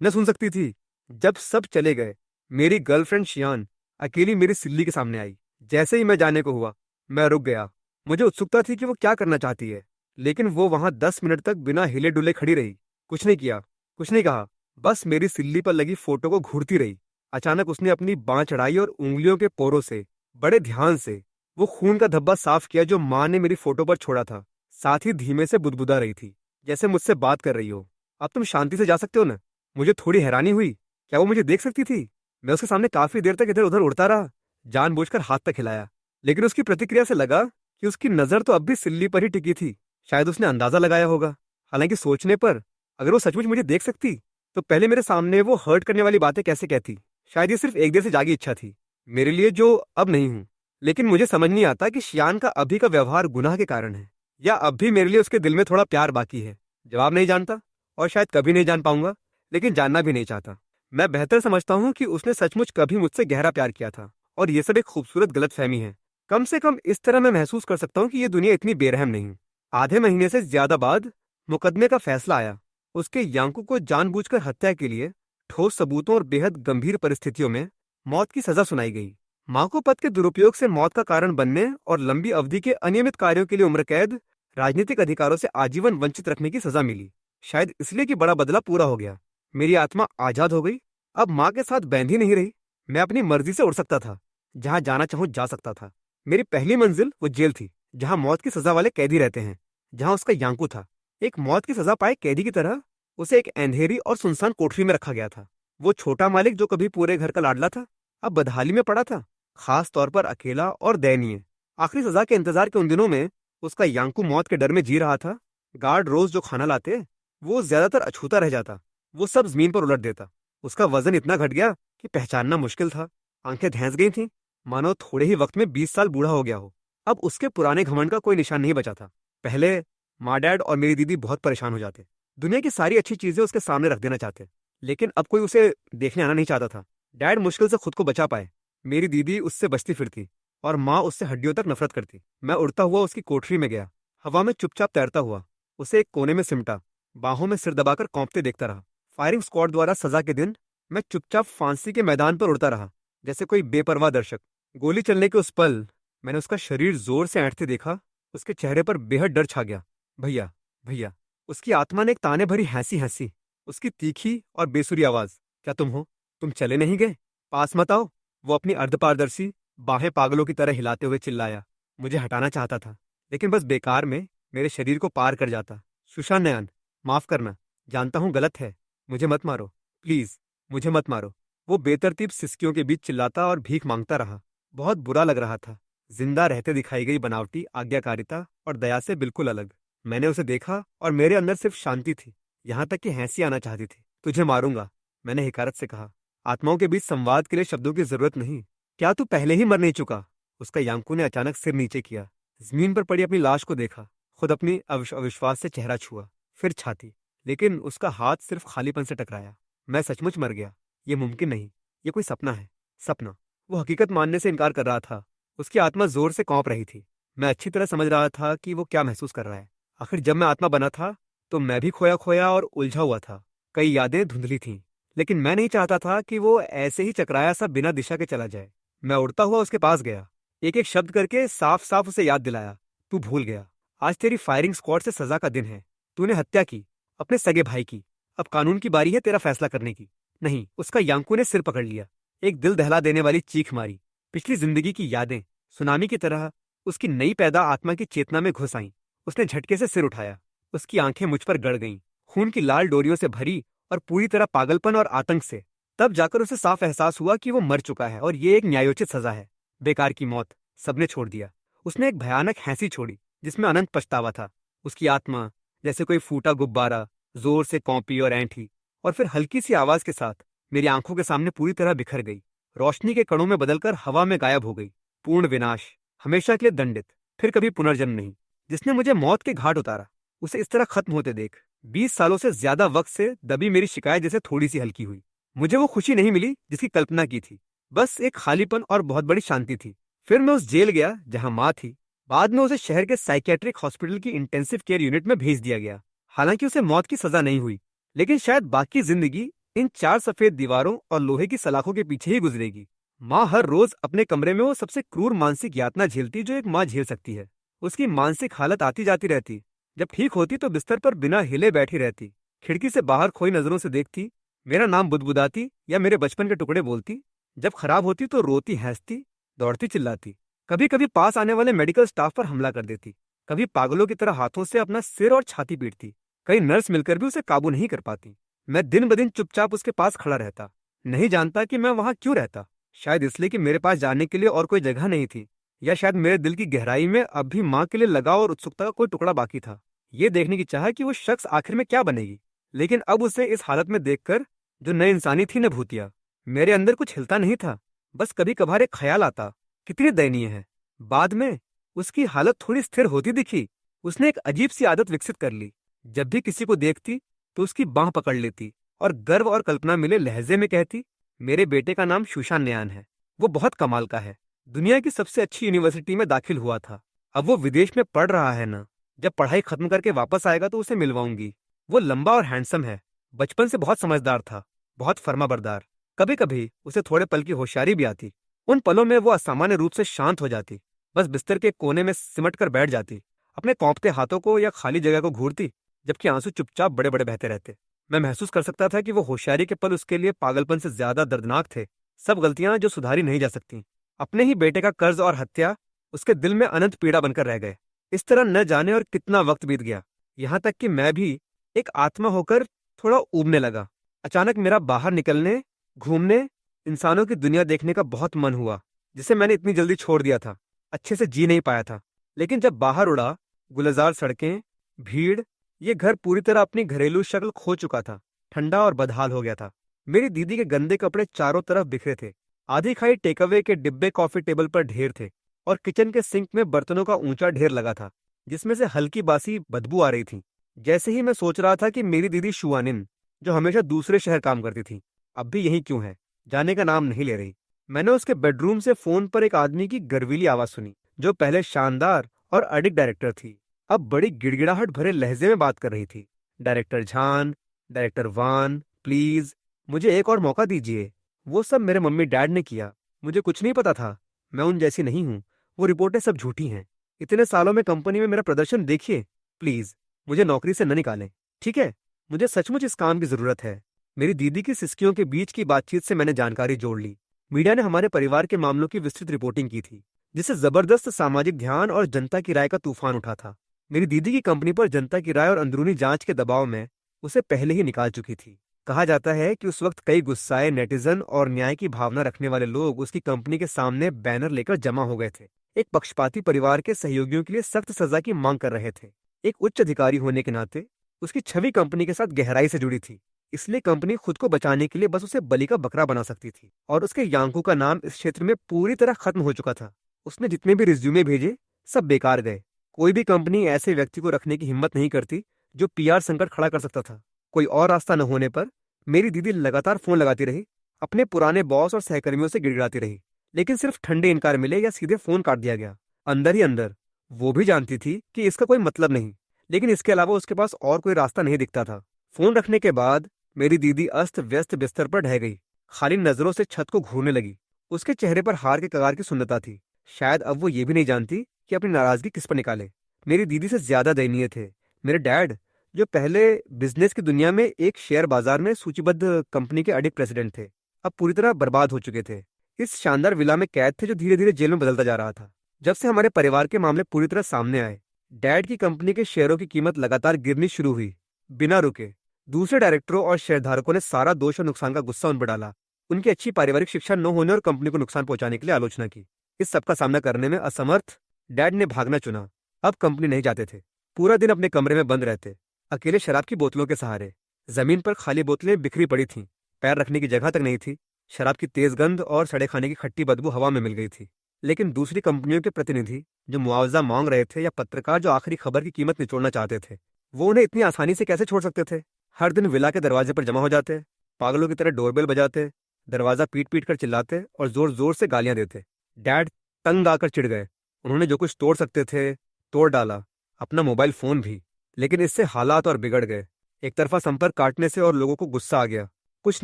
न सुन सकती थी। जब सब चले गए, मेरी गर्लफ्रेंड शियान अकेली मेरी सिल्ली के सामने आई। जैसे ही मैं जाने को हुआ, मैं रुक गया। मुझे उत्सुकता थी कि वो क्या करना चाहती है, लेकिन वो वहां 10 मिनट तक बिना हिले डुले खड़ी रही। कुछ नहीं किया, कुछ नहीं कहा, बस मेरी सिल्ली पर लगी फोटो को घूरती रही। अचानक उसने अपनी बांह चढ़ाई और उंगलियों के पोरों से बड़े ध्यान से वो खून का धब्बा साफ किया जो माँ ने मेरी फोटो पर छोड़ा था। साथ ही धीमे से बुदबुदा रही थी, जैसे मुझसे बात कर रही हो। अब तुम शांति से जा सकते हो ना? मुझे थोड़ी हैरानी हुई, क्या वो मुझे देख सकती थी? मैं उसके सामने काफी देर तक इधर उधर उड़ता रहा, जानबूझकर हाथ तक हिलाया, लेकिन उसकी प्रतिक्रिया से लगा कि उसकी नजर तो अब भी सिल्ली पर ही टिकी थी। शायद उसने अंदाजा लगाया होगा। हालांकि सोचने पर, अगर वो सचमुच मुझे देख सकती तो पहले मेरे सामने वो हर्ट करने वाली बातें कैसे कहती? शायद ये सिर्फ एक देर से जागी इच्छा थी मेरे लिए, जो अब नहीं हूं। लेकिन मुझे समझ नहीं आता कि शियान का अभी का व्यवहार गुनाह के कारण है, या अब भी मेरे लिए उसके दिल में थोड़ा प्यार बाकी है। जवाब नहीं जानता, और शायद कभी नहीं जान पाऊंगा, लेकिन जानना भी नहीं चाहता। मैं बेहतर समझता हूँ कि उसने सचमुच कभी मुझसे गहरा प्यार किया था, और ये सब एक खूबसूरत गलतफहमी है। कम से कम इस तरह मैं महसूस कर सकता हूँ कि ये दुनिया इतनी बेरहम नहीं। आधे महीने से ज्यादा बाद मुकदमे का फैसला आया। उसके यांकू को जानबूझकर हत्या के लिए ठोस सबूतों और बेहद गंभीर परिस्थितियों में मौत की सजा सुनाई गई। मां को पद के दुरुपयोग से मौत का कारण बनने और लंबी अवधि के अनियमित कार्यों के लिए उम्र कैद, राजनीतिक अधिकारों से आजीवन वंचित रखने की सजा मिली। शायद इसलिए कि बड़ा बदला पूरा हो गया। मेरी आत्मा आजाद हो गई। अब माँ के साथ बंधी नहीं रही। मैं अपनी मर्जी से उड़ सकता था, जहां जाना चाहूं जा सकता था। मेरी पहली मंजिल वो जेल थी, जहां मौत की सजा वाले कैदी रहते हैं, जहां उसका यांकू था। एक मौत की सजा पाए कैदी की तरह उसे एक अंधेरी और सुनसान कोठरी में रखा गया था। वो छोटा मालिक जो कभी पूरे घर का लाडला था, अब बदहाली में पड़ा था, खास तौर पर अकेला और दयनीय। आखिरी सजा के इंतजार के उन दिनों में उसका यांकू मौत के डर में जी रहा था। गार्ड रोज जो खाना लाते, वो ज्यादातर अछूता रह जाता। वो सब जमीन पर उलट देता। उसका वजन इतना घट गया कि पहचानना मुश्किल था। आंखें धंस गई थीं, मानो थोड़े ही वक्त में 20 साल बूढ़ा हो गया हो। अब उसके पुराने घमंड का कोई निशान नहीं बचा था। पहले माँ, डैड और मेरी दीदी बहुत परेशान हो जाते। दुनिया की सारी अच्छी चीजें उसके सामने रख देना चाहते, लेकिन अब कोई उसे देखने आना नहीं चाहता था। डैड मुश्किल से खुद को बचा पाए। मेरी दीदी उससे बचती फिरती, और माँ उससे हड्डियों तक नफरत करती। मैं उड़ता हुआ उसकी कोठरी में गया, हवा में चुपचाप तैरता हुआ। उसे एक कोने में सिमटा, बाहों में सिर दबाकर कौंपते देखता रहा। फायरिंग स्क्वाड द्वारा सजा के दिन मैं चुपचाप फांसी के मैदान पर उड़ता रहा, जैसे कोई बेपरवाह दर्शक। गोली चलने के उस पल मैंने उसका शरीर जोर से ऐंठते देखा। उसके चेहरे पर बेहद डर छा गया। भैया, भैया। उसकी आत्मा ने एक ताने भरी हंसी हंसी। उसकी तीखी और बेसुरी आवाज, क्या तुम हो? तुम चले नहीं गए? पास मत आओ। वो अपनी अर्धपारदर्शी बाहें पागलों की तरह हिलाते हुए चिल्लाया। मुझे हटाना चाहता था, लेकिन बस बेकार में मेरे शरीर को पार कर जाता। सुशान नयन, माफ करना, जानता हूं गलत है। मुझे मत मारो, प्लीज, मुझे मत मारो। वो बेतरतीब सिसकियों के बीच चिल्लाता और भीख मांगता रहा। बहुत बुरा लग रहा था। जिंदा रहते दिखाई गई बनावटी आज्ञाकारिता और दया से बिल्कुल अलग। मैंने उसे देखा और मेरे अंदर सिर्फ शांति थी, यहां तक कि हंसी आना चाहती थी। तुझे मारूंगा, मैंने हिकारत से कहा। आत्माओं के बीच संवाद के लिए शब्दों की जरूरत नहीं। क्या तू पहले ही मर नहीं चुका? उसका यांकू ने अचानक सिर नीचे किया, जमीन पर पड़ी अपनी लाश को देखा, खुद अपनी अविश्वास से चेहरा छुआ, फिर छाती। लेकिन उसका हाथ सिर्फ खालीपन से टकराया। मैं सचमुच मर गया। ये मुमकिन नहीं, ये कोई सपना है। सपना। वो हकीकत मानने से इनकार कर रहा था। उसकी आत्मा जोर से कौंप रही थी। मैं अच्छी तरह समझ रहा था कि वो क्या महसूस कर रहा है। आखिर जब मैं आत्मा बना था तो मैं भी खोया खोया और उलझा हुआ था। कई यादें धुंधली थीं, लेकिन मैं नहीं चाहता था कि वो ऐसे ही चकराया सा बिना दिशा के चला जाए। मैं उड़ता हुआ उसके पास गया, एक एक शब्द करके साफ साफ उसे याद दिलाया। तू भूल गया, आज तेरी फायरिंग स्क्वाड से सजा का दिन है। तूने हत्या की, अपने सगे भाई की। अब कानून की बारी है तेरा फैसला करने की। नहीं, उसका यांकू ने सिर पकड़ लिया। एक दिल दहला देने वाली चीख मारी। पिछली जिंदगी की यादें सुनामी की तरह उसकी नई पैदा आत्मा की चेतना में घुस आईं। उसने झटके से सिर उठाया। उसकी आंखें मुझ पर गड़ गईं, खून की लाल डोरियों से भरी और पूरी तरह पागलपन और आतंक से। तब जाकर उसे साफ एहसास हुआ कि वो मर चुका है और ये एक न्यायोचित सजा है। बेकार की मौत सबने छोड़ दिया। उसने एक भयानक हंसी छोड़ी जिसमें अनंत पछतावा था। उसकी आत्मा जैसे कोई फूटा गुब्बारा जोर से कौंपी और ऐंठी, और फिर हल्की सी आवाज के साथ मेरी आंखों के सामने पूरी तरह बिखर गई। रोशनी के कणों में बदलकर हवा में गायब हो गई। पूर्ण विनाश, हमेशा के लिए दंडित, फिर कभी पुनर्जन्म नहीं। जिसने मुझे मौत के घाट उतारा, उसे इस तरह खत्म होते देख 20 सालों से ज्यादा वक्त से दबी मेरी शिकायत जैसे थोड़ी सी हल्की हुई। मुझे वो खुशी नहीं मिली जिसकी कल्पना की थी, बस एक खालीपन और बहुत बड़ी शांति थी। फिर मैं उस जेल गया जहां माँ थी। बाद में उसे शहर के साइकियाट्रिक हॉस्पिटल की इंटेंसिव केयर यूनिट में भेज दिया गया। हालांकि उसे मौत की सजा नहीं हुई, लेकिन शायद बाकी जिंदगी इन 4 सफेद दीवारों और लोहे की सलाखों के पीछे ही गुजरेगी। माँ हर रोज अपने कमरे में वो सबसे क्रूर मानसिक यातना झेलती जो एक माँ झेल सकती है। उसकी मानसिक हालत आती जाती रहती। जब ठीक होती तो बिस्तर पर बिना हिले बैठी रहती, खिड़की से बाहर खोई नजरों से देखती, मेरा नाम बुदबुदाती या मेरे बचपन के टुकड़े बोलती। जब खराब होती तो रोती, हंसती, दौड़ती, चिल्लाती। कभी कभी पास आने वाले मेडिकल स्टाफ पर हमला कर देती, कभी पागलों की तरह हाथों से अपना सिर और छाती पीटती। कई नर्स मिलकर भी उसे काबू नहीं कर पाती। मैं दिन ब दिन चुपचाप उसके पास खड़ा रहता, नहीं जानता कि मैं वहां क्यों रहता। शायद इसलिए कि मेरे पास जाने के लिए और कोई जगह नहीं थी, या शायद मेरे दिल की गहराई में अब भी माँ के लिए लगाव और उत्सुकता का कोई टुकड़ा बाकी था। ये देखने की चाह कि वो शख्स आखिर में क्या बनेगी। लेकिन अब उसे इस हालत में देखकर, जो न इंसानी थी न भूतिया, मेरे अंदर कुछ हिलता नहीं था। बस कभी कभार एक ख्याल आता, कितनी दयनीय है। बाद में उसकी हालत थोड़ी स्थिर होती दिखी। उसने एक अजीब सी आदत विकसित कर ली। जब भी किसी को देखती तो उसकी बांह पकड़ लेती और गर्व और कल्पना मिले लहजे में कहती, मेरे बेटे का नाम शूशान नयान है, वो बहुत कमाल का है, दुनिया की सबसे अच्छी यूनिवर्सिटी में दाखिल हुआ था, अब वो विदेश में पढ़ रहा है ना, जब पढ़ाई खत्म करके वापस आएगा तो उसे मिलवाऊंगी। वो लंबा और हैंडसम है, बचपन से बहुत समझदार था, बहुत फर्माबरदार। कभी कभी उसे थोड़े पल की होशियारी भी आती। उन पलों में वो असामान्य रूप से शांत हो जाती, बस बिस्तर के कोने में सिमट कर बैठ जाती, अपने कौंपते हाथों को या खाली जगह को घूरती, जबकि आंसू चुपचाप बड़े बड़े बहते रहते। मैं महसूस कर सकता था कि वो होशियारी के पल उसके लिए पागलपन से ज्यादा दर्दनाक थे। सब गलतियां जो सुधारी नहीं जा सकती। अपने ही बेटे का कर्ज और हत्या उसके दिल में अनंत पीड़ा बनकर रह गए। इस तरह न जाने और कितना वक्त बीत गया, यहाँ तक कि मैं भी एक आत्मा होकर थोड़ा ऊबने लगा। अचानक मेरा बाहर निकलने, घूमने, इंसानों की दुनिया देखने का बहुत मन हुआ, जिसे मैंने इतनी जल्दी छोड़ दिया था। अच्छे से जी नहीं पाया था। लेकिन जब बाहर उड़ा, गुलजार सड़कें, भीड़, ये घर पूरी तरह अपनी घरेलू शक्ल खो चुका था, ठंडा और बदहाल हो गया था। मेरी दीदी के गंदे कपड़े चारों तरफ बिखरे थे, आधी खाई टेकअवे के डिब्बे कॉफी टेबल पर ढेर थे, और किचन के सिंक में बर्तनों का ऊंचा ढेर लगा था, जिसमें से हल्की बासी बदबू आ रही थी। जैसे ही मैं सोच रहा था कि मेरी दीदी शुआनिन, जो हमेशा दूसरे शहर काम करती थी, अब भी यहीं क्यों है, जाने का नाम नहीं ले रही। मैंने उसके बेडरूम से फोन पर एक आदमी की गर्वीली आवाज सुनी, जो पहले शानदार और अडिग डायरेक्टर थी, अब बड़ी गिड़गिड़ाहट भरे लहजे में बात कर रही थी। डायरेक्टर झान, डायरेक्टर वान, प्लीज मुझे एक और मौका दीजिए। वो सब मेरे मम्मी डैड ने किया, मुझे कुछ नहीं पता था, मैं उन जैसी नहीं हूँ, वो रिपोर्टें सब झूठी हैं। इतने सालों में कंपनी में मेरा प्रदर्शन देखिए, प्लीज मुझे नौकरी से न निकालें, ठीक है? मुझे सचमुच इस काम की जरूरत है। मेरी दीदी की सिसकियों के बीच की बातचीत से मैंने जानकारी जोड़ ली। मीडिया ने हमारे परिवार के मामलों की विस्तृत रिपोर्टिंग की थी, जिससे जबरदस्त सामाजिक ध्यान और जनता की राय का तूफान उठा था। मेरी दीदी की कंपनी पर जनता की राय और अंदरूनी जांच के दबाव में उसे पहले ही निकाल चुकी थी। कहा जाता है कि उस वक्त कई गुस्साए नेटिजन और न्याय की भावना रखने वाले लोग उसकी कंपनी के सामने बैनर लेकर जमा हो गए थे, एक पक्षपाती परिवार के सहयोगियों के लिए सख्त सजा की मांग कर रहे थे। एक उच्च अधिकारी होने के नाते उसकी छवि कंपनी के साथ गहराई से जुड़ी थी, इसलिए कंपनी खुद को बचाने के लिए बस उसे बलि का बकरा बना सकती थी। और उसके यांकू का नाम इस क्षेत्र में पूरी तरह खत्म हो चुका था। उसने जितने भी रिज्यूमे भेजे, सब बेकार गए। कोई भी कंपनी ऐसे व्यक्ति को रखने की हिम्मत नहीं करती जो पीआर संकट खड़ा कर सकता था। कोई और रास्ता न होने पर मेरी दीदी लगातार फोन लगाती रही, अपने पुराने बॉस और सहकर्मियों से गिड़गिड़ाती रही, लेकिन सिर्फ ठंडे इनकार मिले या सीधे फोन काट दिया गया। अंदर ही अंदर वो भी जानती थी कि इसका कोई मतलब नहीं, लेकिन इसके अलावा उसके पास और कोई रास्ता नहीं दिखता था। फोन रखने के बाद मेरी दीदी अस्त व्यस्त बिस्तर पर ढह गई, खाली नजरों से छत को घूरने लगी। उसके चेहरे पर हार के कगार की सुंदरता थी। शायद अब वो ये भी नहीं जानती कि अपनी नाराजगी किस पर निकाले। मेरी दीदी से ज्यादा दयनीय थे मेरे डैड, जो पहले बिजनेस की दुनिया में एक शेयर बाजार में सूचीबद्ध कंपनी के अडिग प्रेसिडेंट थे, अब पूरी तरह बर्बाद हो चुके थे। इस शानदार विला में कैद थे जो धीरे धीरे जेल में बदलता जा रहा था। जब से हमारे परिवार के मामले पूरी तरह सामने आए, डैड की कंपनी के शेयरों की कीमत लगातार गिरनी शुरू हुई, बिना रुके। दूसरे डायरेक्टरों और शेयरधारकों ने सारा दोष और नुकसान का गुस्सा उन पर डाला, उनकी अच्छी पारिवारिक शिक्षा न होने और कंपनी को नुकसान पहुंचाने के लिए आलोचना की। इस सबका सामना करने में असमर्थ डैड ने भागना चुना। अब कंपनी नहीं जाते थे, पूरा दिन अपने कमरे में बंद रहते, अकेले शराब की बोतलों के सहारे। जमीन पर खाली बोतलें बिखरी पड़ी थीं, पैर रखने की जगह तक नहीं थी। शराब की तेज गंध और सड़े खाने की खट्टी बदबू हवा में मिल गई थी। लेकिन दूसरी कंपनियों के प्रतिनिधि जो मुआवजा मांग रहे थे, या पत्रकार जो आखिरी खबर की कीमत निचोड़ना चाहते थे, वो उन्हें इतनी आसानी से कैसे छोड़ सकते थे? हर दिन विला के दरवाजे पर जमा हो जाते, पागलों की तरह डोरबेल बजाते, दरवाजा पीट पीट कर चिल्लाते और जोर जोर से गालियां देते। डैड तंग आकर चिढ़ गए। उन्होंने जो कुछ तोड़ सकते थे तोड़ डाला, अपना मोबाइल फोन भी। लेकिन इससे हालात और बिगड़ गए। एक तरफा संपर्क काटने से और लोगों को गुस्सा आ गया। कुछ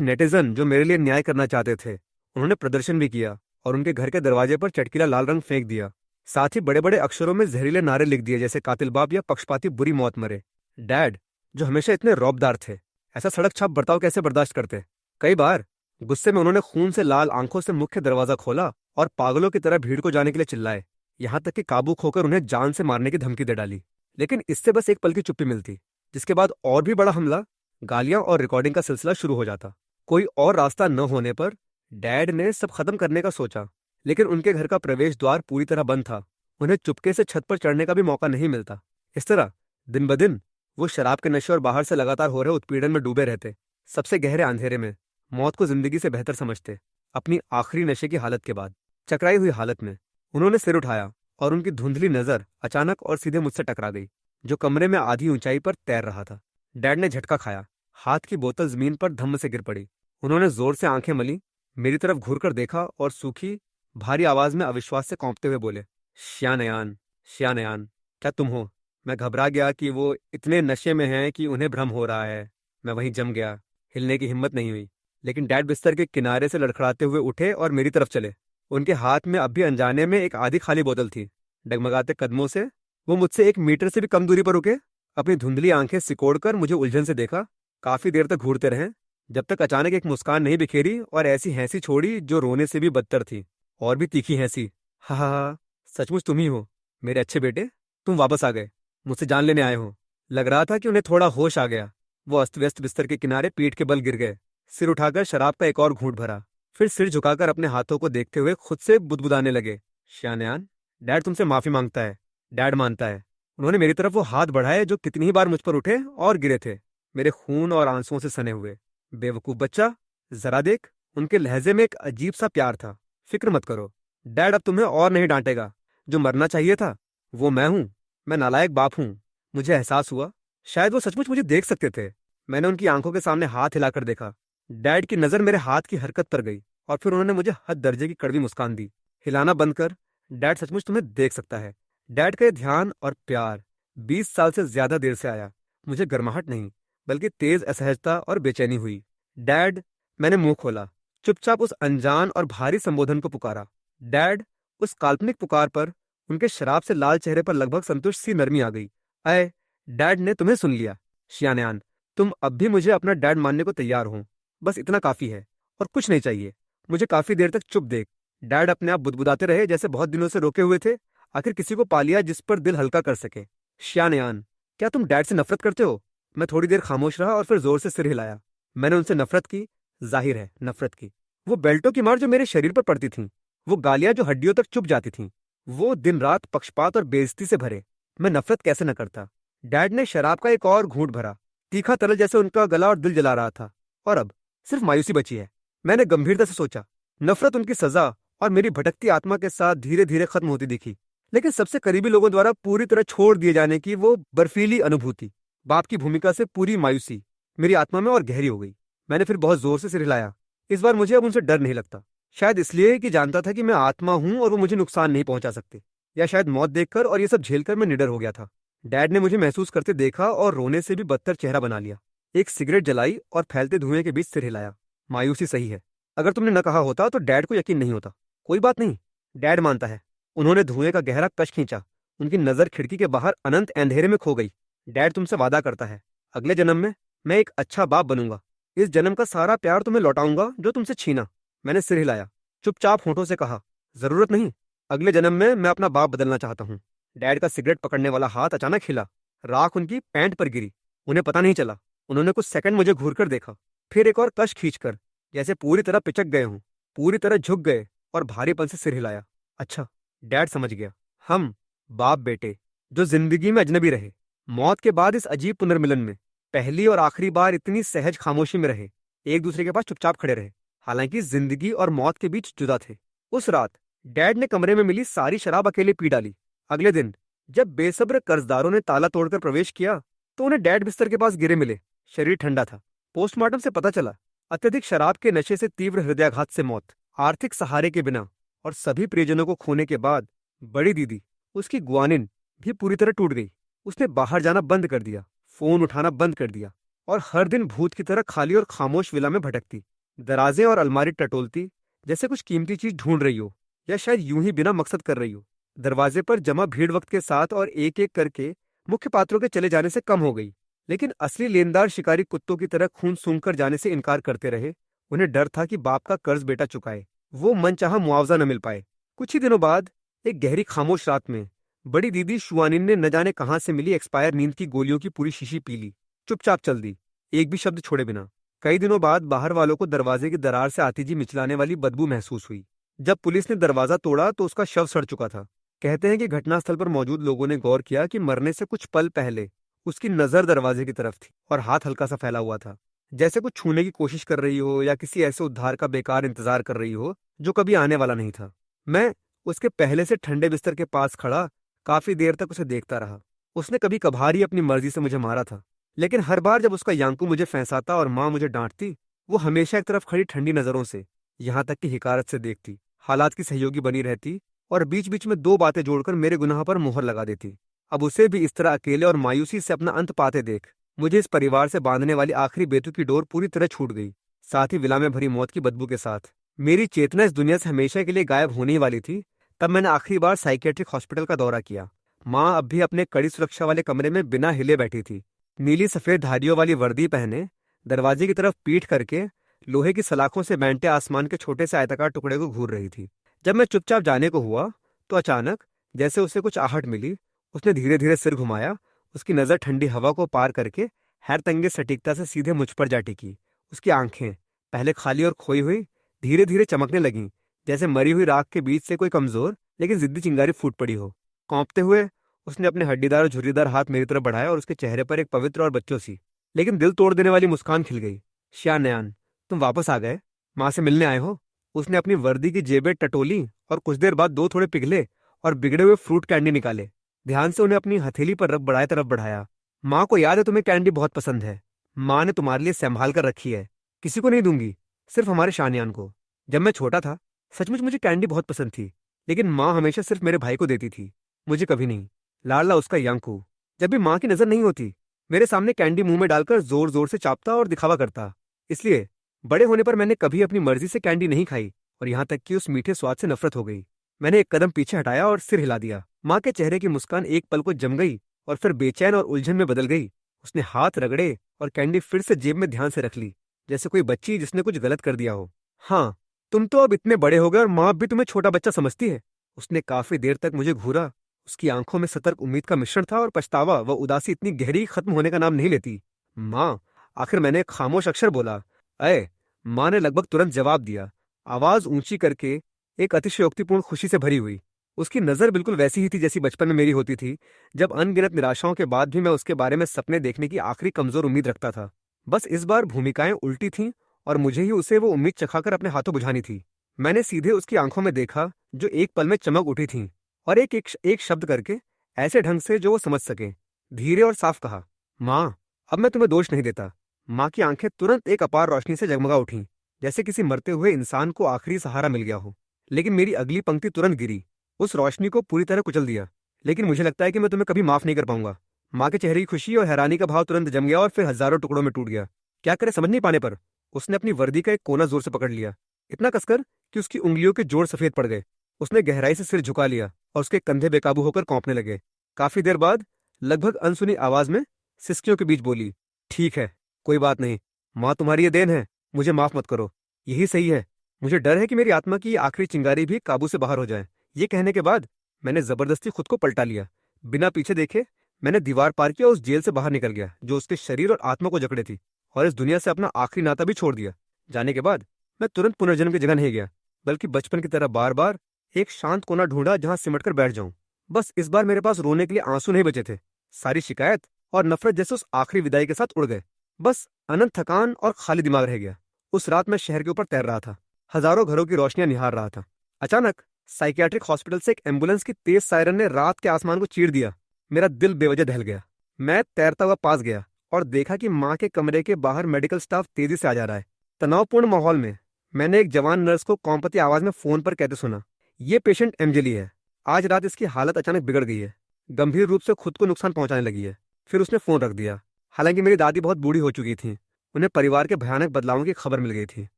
नेटिजन जो मेरे लिए न्याय करना चाहते थे, उन्होंने प्रदर्शन भी किया और उनके घर के दरवाजे पर चटकीला लाल रंग फेंक दिया। साथ ही बड़े बड़े अक्षरों में जहरीले नारे लिख दिए, जैसे कातिल बाप या पक्षपाती बुरी मौत मरे। डैड, जो हमेशा इतने रौबदार थे, ऐसा सड़क छाप बर्ताव कैसे बर्दाश्त करते? कई बार गुस्से में उन्होंने खून से लाल आंखों से मुख्य दरवाजा खोला और पागलों की तरह भीड़ को जाने के लिए चिल्लाए। यहां तक कि काबू खोकर उन्हें जान से मारने की धमकी दे डाली। लेकिन इससे बस एक पल की चुप्पी मिलती, जिसके बाद और भी बड़ा हमला, गालियां और रिकॉर्डिंग का सिलसिला शुरू हो जाता। कोई और रास्ता न होने पर डैड ने सब खत्म करने का सोचा, लेकिन उनके घर का प्रवेश द्वार पूरी तरह बंद था। उन्हें चुपके से छत पर चढ़ने का भी मौका नहीं मिलता। इस तरह दिन ब दिन वो शराब के नशे और बाहर से लगातार हो रहे उत्पीड़न में डूबे रहते। सबसे गहरे अंधेरे में मौत को जिंदगी से बेहतर समझते। अपनी आखिरी नशे की हालत के बाद चकराई हुई हालत में उन्होंने सिर उठाया और उनकी धुंधली नजर अचानक और सीधे मुझसे टकरा गई, जो कमरे में आधी ऊंचाई पर तैर रहा था। डैड ने झटका खाया। हाथ की बोतल जमीन पर धम्म से गिर पड़ी। उन्होंने जोर से आंखें मली, मेरी तरफ घूरकर देखा और सूखी भारी आवाज में अविश्वास से कांपते हुए बोले, श्यानयान, श्यानयान, क्या तुम हो? मैं घबरा गया कि वो इतने नशे में हैं कि उन्हें भ्रम हो रहा है। मैं वहीं जम गया। हिलने की हिम्मत नहीं हुई। लेकिन डैड बिस्तर के किनारे से लड़खड़ाते हुए उठे और मेरी तरफ चले। उनके हाथ में अब भी अनजाने में एक आधी खाली बोतल थी। डगमगाते कदमों से वो मुझसे 1 मीटर से भी कम दूरी पर रुके। अपनी धुंधली आंखें सिकोड़कर मुझे उलझन से देखा। काफी देर तक घूरते रहे, जब तक अचानक एक मुस्कान नहीं बिखेरी और ऐसी हंसी छोड़ी जो रोने से भी बदतर थी। और भी तीखी हंसी। हा हा हा, सचमुच तुम ही हो मेरे अच्छे बेटे। तुम वापस आ गए, मुझसे जान लेने आए हो। लग रहा था कि उन्हें थोड़ा होश आ गया। वो अस्त व्यस्त बिस्तर के किनारे पीठ के बल गिर गए। सिर उठाकर शराब का एक और घूंट भरा, फिर सिर झुकाकर अपने हाथों को देखते हुए खुद से बुदबुदाने लगे, श्यानयान, डैड तुमसे माफी मांगता है। डैड मानता है। उन्होंने मेरी तरफ वो हाथ बढ़ाए जो कितनी ही बार मुझ पर उठे और गिरे थे, मेरे खून और आंसुओं से सने हुए। बेवकूफ बच्चा, जरा देख। उनके लहजे में एक अजीब सा प्यार था। फिक्र मत करो, डैड अब तुम्हें और नहीं डांटेगा। जो मरना चाहिए था वो मैं हूं। मैं नालायक बाप हूं। मुझे एहसास हुआ शायद वो सचमुच मुझे देख सकते थे। मैंने उनकी आंखों के सामने हाथ हिलाकर देखा। डैड की नजर मेरे हाथ की हरकत पर गई और फिर उन्होंने मुझे हद दर्जे की कड़वी मुस्कान दी। हिलाना बंद कर, डैड सचमुच तुम्हें देख सकता है। डैड का ये ध्यान और प्यार 20 साल से ज्यादा देर से आया। मुझे गर्माहट नहीं, बल्कि तेज असहजता और बेचैनी हुई। डैड, मैंने मुंह खोला, चुपचाप उस अनजान और भारी संबोधन को पुकारा। डैड, उस काल्पनिक पुकार पर उनके शराब से लाल चेहरे पर लगभग संतुष्ट सी नरमी आ गई। अय, डैड ने तुम्हें सुन लिया। श्यानयान, तुम अब भी मुझे अपना डैड मानने को तैयार हो। बस इतना काफी है और कुछ नहीं चाहिए। मुझे काफी देर तक चुप देख। डैड अपने आप बुदबुदाते रहे, जैसे बहुत दिनों से रोके हुए थे। आखिर किसी को पा लिया जिस पर दिल हल्का कर सके। श्यानयान, क्या तुम डैड से नफरत करते हो? मैं थोड़ी देर खामोश रहा और फिर जोर से सिर हिलाया। मैंने उनसे नफरत की, जाहिर है नफरत की। वो बेल्टों की मार जो मेरे शरीर पर पड़ती थीं, वो गालियां जो हड्डियों तक चुभ जाती थीं, वो दिन रात पक्षपात और बेइज्जती से भरे। मैं नफरत कैसे न करता? डैड ने शराब का एक और घूंट भरा। तीखा तरल जैसे उनका गला और दिल जला रहा था। और अब सिर्फ मायूसी बची है। मैंने गंभीरता से सोचा। नफरत उनकी सजा और मेरी भटकती आत्मा के साथ धीरे धीरे खत्म होती दिखी, लेकिन सबसे करीबी लोगों द्वारा पूरी तरह छोड़ दिए जाने की वो बर्फीली अनुभूति, बाप की भूमिका से पूरी मायूसी मेरी आत्मा में और गहरी हो गई। मैंने फिर बहुत जोर से सिर हिलाया। इस बार मुझे अब उनसे डर नहीं लगता। शायद इसलिए कि जानता था कि मैं आत्मा हूं और वो मुझे नुकसान नहीं पहुंचा सकते। या शायद मौत देखकर और ये सब झेलकर मैं निडर हो गया था। डैड ने मुझे महसूस करते देखा और रोने से भी बदतर चेहरा बना लिया। एक सिगरेट जलाई और फैलते धुएं के बीच सिर हिलाया। मायूसी सही है। अगर तुमने न कहा होता तो डैड को यकीन नहीं होता। कोई बात नहीं, डैड मानता है। उन्होंने धुएं का गहरा कश खींचा। उनकी नजर खिड़की के बाहर अनंत अंधेरे में खो गई। डैड तुमसे वादा करता है, अगले जन्म में मैं एक अच्छा बाप बनूंगा। इस जन्म का सारा प्यार तुम्हें लौटाऊंगा जो तुमसे छीना। मैंने सिर हिलाया, चुपचाप होठों से कहा, जरूरत नहीं। अगले जन्म में मैं अपना बाप बदलना चाहता हूँ। डैड का सिगरेट पकड़ने वाला हाथ अचानक हिला। राख उनकी पैंट पर गिरी। उन्हें पता नहीं चला। उन्होंने कुछ सेकंड मुझे घूरकर देखा, फिर एक और कश खींचकर, जैसे पूरी तरह पिचक गए हों, पूरी तरह झुक गए और भारीपन से सिर हिलाया। अच्छा, डैड समझ गया। हम बाप बेटे जो जिंदगी में अजनबी रहे, मौत के बाद इस अजीब पुनर्मिलन में पहली और आखिरी बार इतनी सहज खामोशी में रहे, एक दूसरे के पास चुपचाप खड़े रहे, हालांकि जिंदगी और मौत के बीच जुदा थे। उस रात डैड ने कमरे में मिली सारी शराब अकेले पी डाली। अगले दिन जब बेसब्र कर्जदारों ने ताला तोड़कर प्रवेश किया तो उन्हें डैड बिस्तर के पास गिरे मिले। शरीर ठंडा था। पोस्टमार्टम से पता चला अत्यधिक शराब के नशे से तीव्र हृदयाघात से मौत, आर्थिक सहारे के बिना और सभी परिजनों को खोने के बाद बड़ी दीदी, उसकी गुआनिन भी पूरी तरह टूट गई। उसने बाहर जाना बंद कर दिया, फोन उठाना बंद कर दिया और हर दिन भूत की तरह खाली और खामोश विला में भटकती, दराजें और अलमारी टटोलती, जैसे कुछ कीमती चीज ढूंढ रही हो या शायद यूं ही बिना मकसद कर रही हो। दरवाजे पर जमा भीड़ वक्त के साथ और एक एक करके मुख्य पात्रों के चले जाने से कम हो गई, लेकिन असली लेनदार शिकारी कुत्तों की तरह खून सूंघ कर जाने से इनकार करते रहे। उन्हें डर था कि बाप का कर्ज बेटा चुकाए, वो मनचाहा मुआवजा न मिल पाए। कुछ ही दिनों बाद एक गहरी खामोश रात में बड़ी दीदी शुआनिन ने न जाने कहां से मिली एक्सपायर नींद की गोलियों की पूरी शीशी पी ली, चुपचाप चल दी, एक भी शब्द छोड़े बिना। कई दिनों बाद बाहर वालों को दरवाजे की दरार से आती जी मिचलाने वाली बदबू महसूस हुई। जब पुलिस ने दरवाजा तोड़ा तो उसका शव सड़ चुका था। कहते हैं कि घटनास्थल पर मौजूद लोगों ने गौर किया कि मरने से कुछ पल पहले उसकी नजर दरवाजे की तरफ थी और हाथ हल्का सा फैला हुआ था, जैसे कुछ छूने की कोशिश कर रही हो या किसी ऐसे उद्धार का बेकार इंतजार कर रही हो जो कभी आने वाला नहीं था। मैं उसके पहले से ठंडे बिस्तर के पास खड़ा काफी देर तक उसे देखता रहा। उसने कभी कभार ही अपनी मर्जी से मुझे मारा था, लेकिन हर बार जब उसका यांकू मुझे फंसाता और माँ मुझे डांटती, वो हमेशा एक तरफ खड़ी ठंडी नजरों से, यहाँ तक कि हिकारत से देखती, हालात की सहयोगी बनी रहती और बीच बीच में दो बातें जोड़कर मेरे गुनाह पर मोहर लगा देती। अब उसे भी इस तरह अकेले और मायूसी से अपना अंत पाते देख मुझे इस परिवार से बांधने वाली आखिरी बेतुकी डोर पूरी तरह छूट गई, साथ ही विला में भरी मौत की बदबू के साथ। मेरी चेतना इस दुनिया से हमेशा के लिए गायब होने ही वाली थी। तब मैंने आखिरी बार साइकेट्रिक हॉस्पिटल का दौरा किया। माँ अब भी अपने कड़ी सुरक्षा वाले कमरे में बिना हिले बैठी थी, नीली सफेद धारियों वाली वर्दी पहने, दरवाजे की तरफ पीठ करके लोहे की सलाखों से बैंटे आसमान के छोटे से आयताकार टुकड़े को घूर रही थी। जब मैं चुपचाप जाने को हुआ तो अचानक जैसे उसे कुछ आहट मिली, उसने धीरे धीरे सिर घुमाया। उसकी नजर ठंडी हवा को पार करके हैरतंगे सटीकता से सीधे मुझ पर जा टिकी। उसकी आंखें, पहले खाली और खोई हुई, धीरे धीरे चमकने लगीं, जैसे मरी हुई राख के बीच से कोई कमजोर लेकिन जिद्दी चिंगारी फूट पड़ी हो। कांपते हुए उसने अपने हड्डीदार और झुर्रीदार हाथ मेरी तरफ बढ़ाया और उसके चेहरे पर एक पवित्र और बच्चों सी लेकिन दिल तोड़ देने वाली मुस्कान खिल गई। श्यानयान, तुम वापस आ गए? माँ से मिलने आए हो? उसने अपनी वर्दी की जेबें टटोली और कुछ देर बाद दो थोड़े पिघले और बिगड़े हुए फ्रूट कैंडी निकाले। ध्यान से उन्हें अपनी हथेली पर रख बढ़ाए तरफ बढ़ाया। माँ को याद है तुम्हें कैंडी बहुत पसंद है। माँ ने तुम्हारे लिए संभाल कर रखी है, किसी को नहीं दूंगी, सिर्फ हमारे शानयान को। जब मैं छोटा था सचमुच मुझे कैंडी बहुत पसंद थी, लेकिन माँ हमेशा सिर्फ मेरे भाई को देती थी, मुझे कभी नहीं। लाडला उसका यांकू जब भी माँ की नजर नहीं होती मेरे सामने कैंडी मुंह में डालकर जोर जोर से चापता और दिखावा करता। इसलिए बड़े होने पर मैंने कभी अपनी मर्जी से कैंडी नहीं खाई और यहाँ तक कि उस मीठे स्वाद से नफरत हो गई। मैंने एक कदम पीछे हटाया और सिर हिला दिया। माँ के चेहरे की मुस्कान एक पल को जम गई और फिर बेचैन और उलझन में बदल गई। उसने हाथ रगड़े और कैंडी फिर से जेब में ध्यान से रख ली, जैसे कोई बच्ची जिसने कुछ गलत कर दिया हो। हाँ, तुम तो अब इतने बड़े हो गए और माँ भी तुम्हें छोटा बच्चा समझती है। उसने काफी देर तक मुझे घूरा। उसकी आंखों में सतर्क उम्मीद का मिश्रण था और पछतावा व उदासी इतनी गहरी खत्म होने का नाम नहीं लेती। माँ, आखिर मैंने एक खामोश अक्षर बोला। अय, माँ ने लगभग तुरंत जवाब दिया, आवाज ऊंची करके, एक अतिशयोक्तिपूर्ण खुशी से भरी हुई। उसकी नजर बिल्कुल वैसी ही थी जैसी बचपन में मेरी होती थी, जब अनगिनत निराशाओं के बाद भी मैं उसके बारे में सपने देखने की आखिरी कमजोर उम्मीद रखता था। बस इस बार भूमिकाएं उल्टी थीं और मुझे ही उसे वो उम्मीद चखाकर अपने हाथों बुझानी थी। मैंने सीधे उसकी आंखों में देखा जो एक पल में चमक उठी थीं, और एक शब्द करके, ऐसे ढंग से जो वो समझ सके, धीरे और साफ कहा, माँ, अब मैं तुम्हें दोष नहीं देता। माँ की आंखें तुरंत एक अपार रोशनी से जगमगा उठीं, जैसे किसी मरते हुए इंसान को आखिरी सहारा मिल गया हो। लेकिन मेरी अगली पंक्ति तुरंत गिरी, उस रोशनी को पूरी तरह कुचल दिया। लेकिन मुझे लगता है कि मैं तुम्हें कभी माफ नहीं कर पाऊंगा। माँ के चेहरे की खुशी और हैरानी का भाव तुरंत जम गया और फिर हजारों टुकड़ों में टूट गया। क्या करे समझ नहीं पाने पर उसने अपनी वर्दी का एक कोना जोर से पकड़ लिया, इतना कसकर कि उसकी उंगलियों के जोड़ सफेद पड़ गए। उसने गहराई से सिर झुका लिया और उसके कंधे बेकाबू होकर कांपने लगे। काफी देर बाद लगभग अनसुनी आवाज में सिसकियों के बीच बोली, ठीक है, कोई बात नहीं। माँ, तुम्हारी ये देन है, मुझे माफ मत करो, यही सही है। मुझे डर है कि मेरी आत्मा की ये आखिरी चिंगारी भी काबू से बाहर हो जाए। ये कहने के बाद मैंने जबरदस्ती खुद को पलटा लिया। बिना पीछे देखे मैंने दीवार पार किया और उस जेल से बाहर निकल गया जो उसके शरीर और आत्मा को जकड़े थी, और इस दुनिया से अपना आखिरी नाता भी छोड़ दिया। जाने के बाद मैं तुरंत पुनर्जन्म की जगह नहीं गया, बल्कि बचपन की तरह बार बार एक शांत कोना ढूंढा जहां सिमट कर बैठ जाऊं। बस इस बार मेरे पास रोने के लिए आंसू नहीं बचे थे। सारी शिकायत और नफरत जैसे उस आखिरी विदाई के साथ उड़ गए। बस अनंत थकान और खाली दिमाग रह गया। उस रात मैं शहर के ऊपर तैर रहा था, हजारों घरों की रोशनियां निहार रहा था। अचानक साइकियाट्रिक हॉस्पिटल से एक एम्बुलेंस की तेज सायरन ने रात के आसमान को चीर दिया। मेरा दिल बेवजह दहल गया। मैं तैरता हुआ पास गया और देखा कि माँ के कमरे के बाहर मेडिकल स्टाफ तेजी से आ जा रहा है। तनावपूर्ण माहौल में मैंने एक जवान नर्स को कौंपती आवाज में फोन पर कहते सुना, ये पेशेंट एमजेली है, आज रात इसकी हालत अचानक बिगड़ गई है। गंभीर रूप से खुद को नुकसान पहुंचाने लगी है। फिर उसने फोन रख दिया। हालांकि मेरी दादी बहुत बूढ़ी हो चुकी थी, उन्हें परिवार के भयानक बदलावों की खबर मिल गई थी।